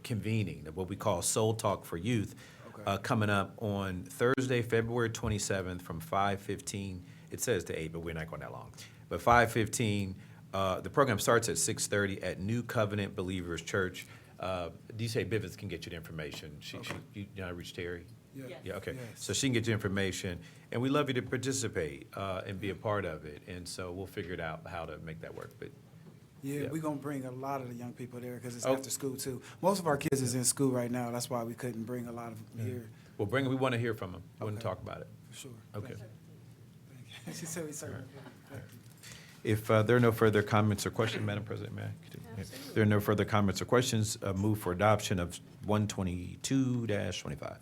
convening of what we call Soul Talk for Youth coming up on Thursday, February 27th from 5:15. It says to 8, but we're not going that long. But 5:15, the program starts at 6:30 at New Covenant Believers Church. DJ Bivens can get you the information. You know, I reached Terry? Yeah, okay. Yes. So she can get you information, and we'd love you to participate and be a part of it. And so we'll figure it out how to make that work. But Yeah, we're going to bring a lot of the young people there because it's after school, too. Most of our kids is in school right now. That's why we couldn't bring a lot of them here. Well, we want to hear from them. We want to talk about it. Sure. Okay. Thank you. She said we serve. If there are no further comments or questions, Madam President, may I continue? If there are no further comments or questions, move for adoption of 122-25.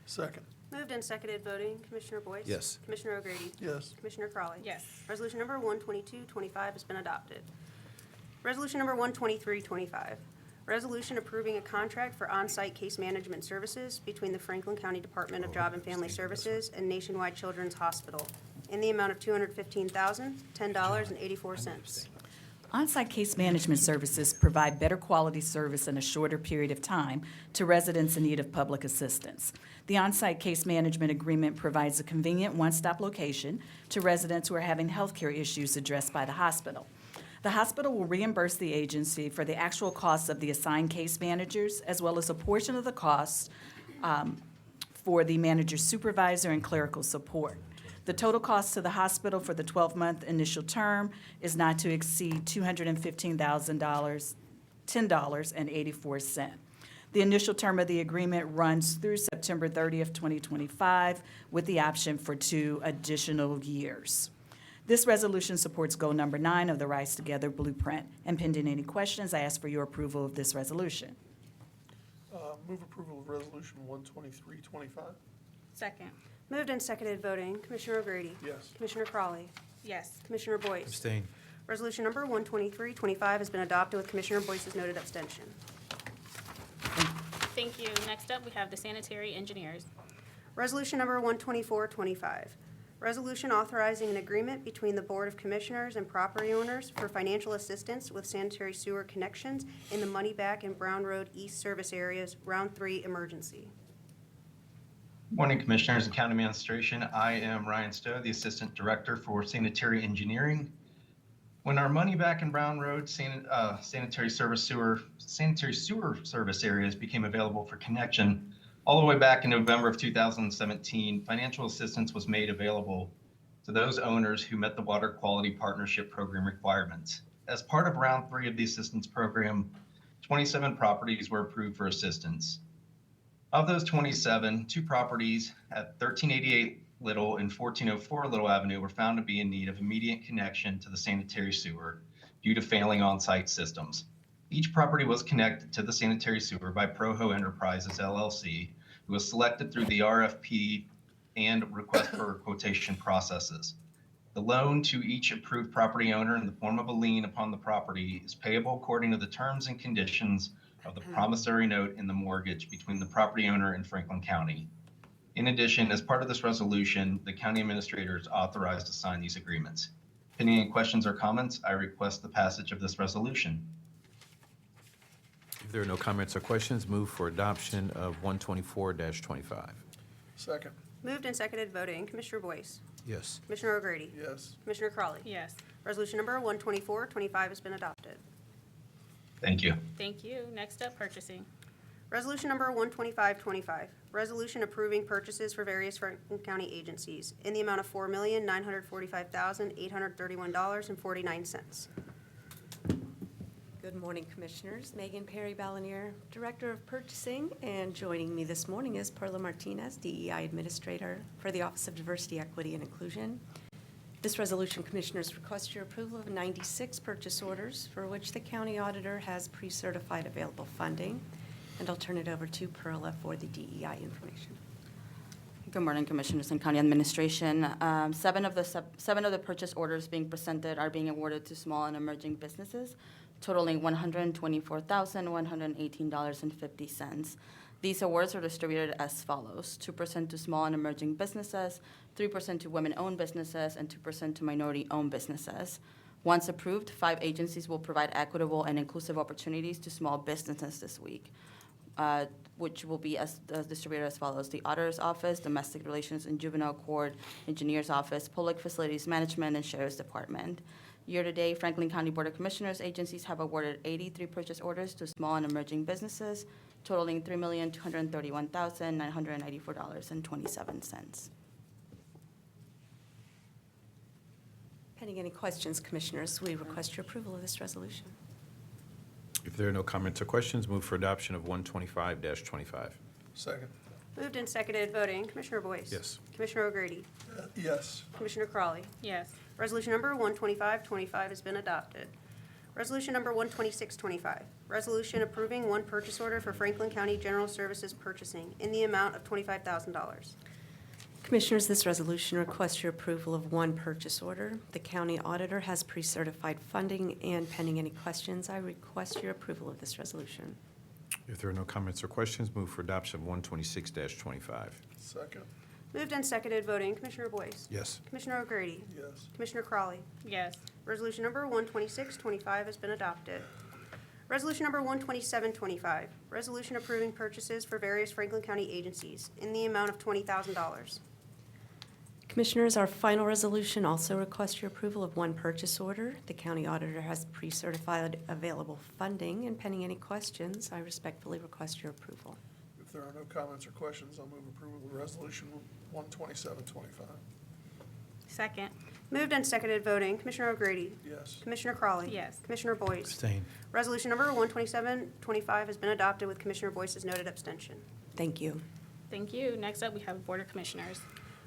Second. Moved and seconded voting, Commissioner Boyce? Yes. Commissioner O'Grady? Yes. Commissioner Crawley? Yes. Resolution number 12225 has been adopted. Resolution number 12325, resolution approving a contract for on-site case management services between the Franklin County Department of Job and Family Services and Nationwide Children's Hospital in the amount of $215,010.84. On-site case management services provide better quality service in a shorter period of time to residents in need of public assistance. The on-site case management agreement provides a convenient one-stop location to residents who are having healthcare issues addressed by the hospital. The hospital will reimburse the agency for the actual costs of the assigned case managers, as well as a portion of the costs for the manager's supervisor and clerical support. The total cost to the hospital for the 12-month initial term is not to exceed $215,000, $10.84. The initial term of the agreement runs through September 30th, 2025, with the option for 2 additional years. This resolution supports goal number 9 of the Rise Together Blueprint. And pending any questions, I ask for your approval of this resolution. Move approval of resolution 12325. Second. Moved and seconded voting, Commissioner O'Grady? Yes. Commissioner Crawley? Yes. Commissioner Boyce? Abstain. Resolution number 12325 has been adopted with Commissioner Boyce's noted abstention. Thank you. Next up, we have the sanitary engineers. Resolution number 12425, Resolution authorizing an agreement between the Board of Commissioners and property owners for financial assistance with sanitary sewer connections in the Moneyback and Brown Road East service areas, Round 3 emergency. Morning, Commissioners and County Administration. I am Ryan Stowe, the Assistant Director for Sanitary Engineering. When our Moneyback and Brown Road sanitary sewer service areas became available for connection, all the way back in November of 2017, financial assistance was made available to those owners who met the Water Quality Partnership Program requirements. As part of Round 3 of the assistance program, 27 properties were approved for assistance. Of those 27, 2 properties at 1388 Little and 1404 Little Avenue were found to be in need of immediate connection to the sanitary sewer due to failing on-site systems. Each property was connected to the sanitary sewer by Proho Enterprises LLC, who was selected through the RFP and request for quotation processes. The loan to each approved property owner in the form of a lien upon the property is payable according to the terms and conditions of the promissory note in the mortgage between the property owner and Franklin County. In addition, as part of this resolution, the county administrator is authorized to sign these agreements. Pending any questions or comments, I request the passage of this resolution. If there are no comments or questions, move for adoption of 124-25. Second. Moved and seconded voting. Commissioner Boyce. Yes. Commissioner O'Grady. Yes. Commissioner Crawley. Yes. Resolution number 12425 has been adopted. Thank you. Thank you. Next up, purchasing. Resolution number 12525, resolution approving purchases for various Franklin County agencies in the amount of $4,945,831.49. Good morning, Commissioners. Megan Perry Ballinier, Director of Purchasing, and joining me this morning is Perla Martinez, DEI Administrator for the Office of Diversity, Equity, and Inclusion. This resolution, Commissioners, request your approval of 96 purchase orders for which the County Auditor has pre-certified available funding. And I'll turn it over to Perla for the DEI information. Good morning, Commissioners and County Administration. Seven of the purchase orders being presented are being awarded to small and emerging businesses, totaling $124,118.50. These awards are distributed as follows: 2% to small and emerging businesses, 3% to women-owned businesses, and 2% to minority-owned businesses. Once approved, 5 agencies will provide equitable and inclusive opportunities to small businesses this week, which will be as distributed as follows: the Auditor's Office, Domestic Relations and Juvenile Court, Engineer's Office, Public Facilities Management, and Sheriff's Department. Year-to-date, Franklin County Board of Commissioners agencies have awarded 83 purchase orders to small and emerging businesses, totaling $3,231,994.27. Pending any questions, Commissioners, we request your approval of this resolution. If there are no comments or questions, move for adoption of 125-25. Second. Moved and seconded voting. Commissioner Boyce. Yes. Commissioner O'Grady. Yes. Commissioner Crawley. Yes. Resolution number 12525 has been adopted. Resolution number 12625, resolution approving one purchase order for Franklin County General Services Purchasing in the amount of $25,000. Commissioners, this resolution requests your approval of one purchase order. The County Auditor has pre-certified funding, and pending any questions, I request your approval of this resolution. If there are no comments or questions, move for adoption of 126-25. Second. Moved and seconded voting. Commissioner Boyce. Yes. Commissioner O'Grady. Yes. Commissioner Crawley. Yes. Resolution number 12625 has been adopted. Resolution number 12725, resolution approving purchases for various Franklin County agencies in the amount of $20,000. Commissioners, our final resolution also requests your approval of one purchase order. The County Auditor has pre-certified available funding, and pending any questions, I respectfully request your approval. If there are no comments or questions, I'll move approval of resolution 12725. Second. Moved and seconded voting. Commissioner O'Grady. Yes. Commissioner Crawley. Yes. Commissioner Boyce. Abstain. Resolution number 12725 has been adopted with Commissioner Boyce's noted abstention. Thank you. Thank you. Next up, we have Board of Commissioners.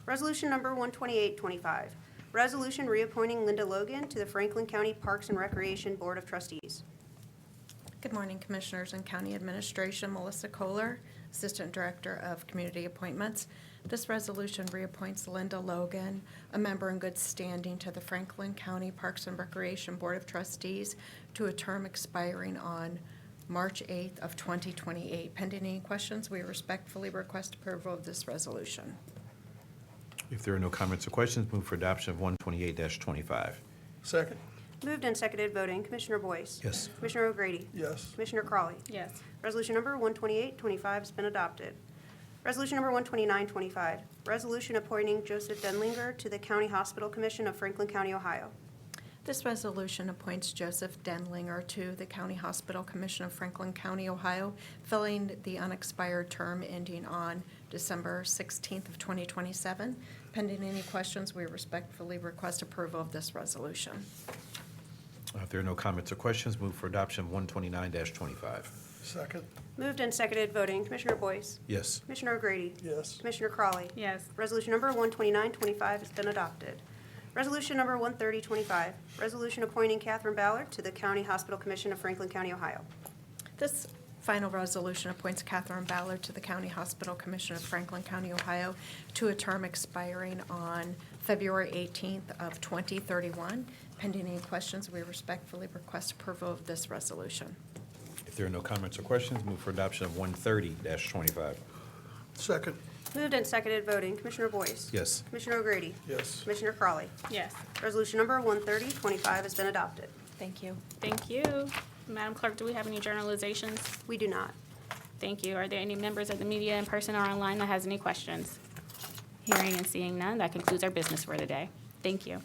Resolution number 12825, resolution reappointing Linda Logan to the Franklin County Parks and Recreation Board of Trustees. Good morning, Commissioners and County Administration. Melissa Kohler, Assistant Director of Community Appointments. This resolution reappoints Linda Logan, a member in good standing, to the Franklin County Parks and Recreation Board of Trustees to a term expiring on March 8th of 2028. Pending any questions, we respectfully request approval of this resolution. If there are no comments or questions, move for adoption of 128-25. Second. Moved and seconded voting, Commissioner Boyce. Yes. Commissioner O'Grady. Yes. Commissioner Crawley. Yes. Resolution number 12825 has been adopted. Resolution number 12925, resolution appointing Joseph Denlinger to the County Hospital Commission of Franklin County, Ohio. This resolution appoints Joseph Denlinger to the County Hospital Commission of Franklin County, Ohio, filling the unexpired term ending on December 16th of 2027. Pending any questions, we respectfully request approval of this resolution. If there are no comments or questions, move for adoption of 129-25. Second. Moved and seconded voting, Commissioner Boyce. Yes. Commissioner O'Grady. Yes. Commissioner Crawley. Yes. Resolution number 12925 has been adopted. Resolution number 13025, resolution appointing Catherine Ballard to the County Hospital Commission of Franklin County, Ohio. This final resolution appoints Catherine Ballard to the County Hospital Commission of Franklin County, Ohio, to a term expiring on February 18th of 2031. Pending any questions, we respectfully request approval of this resolution. If there are no comments or questions, move for adoption of 130-25. Second. Moved and seconded voting, Commissioner Boyce. Yes. Commissioner O'Grady. Yes. Commissioner Crawley. Yes. Resolution number 13025 has been adopted. Thank you. Thank you. Madam Clerk, do we have any journalizations? We do not. Thank you. Are there any members of the media in person or online that has any questions? Hearing and seeing none, that concludes our business for today. Thank you.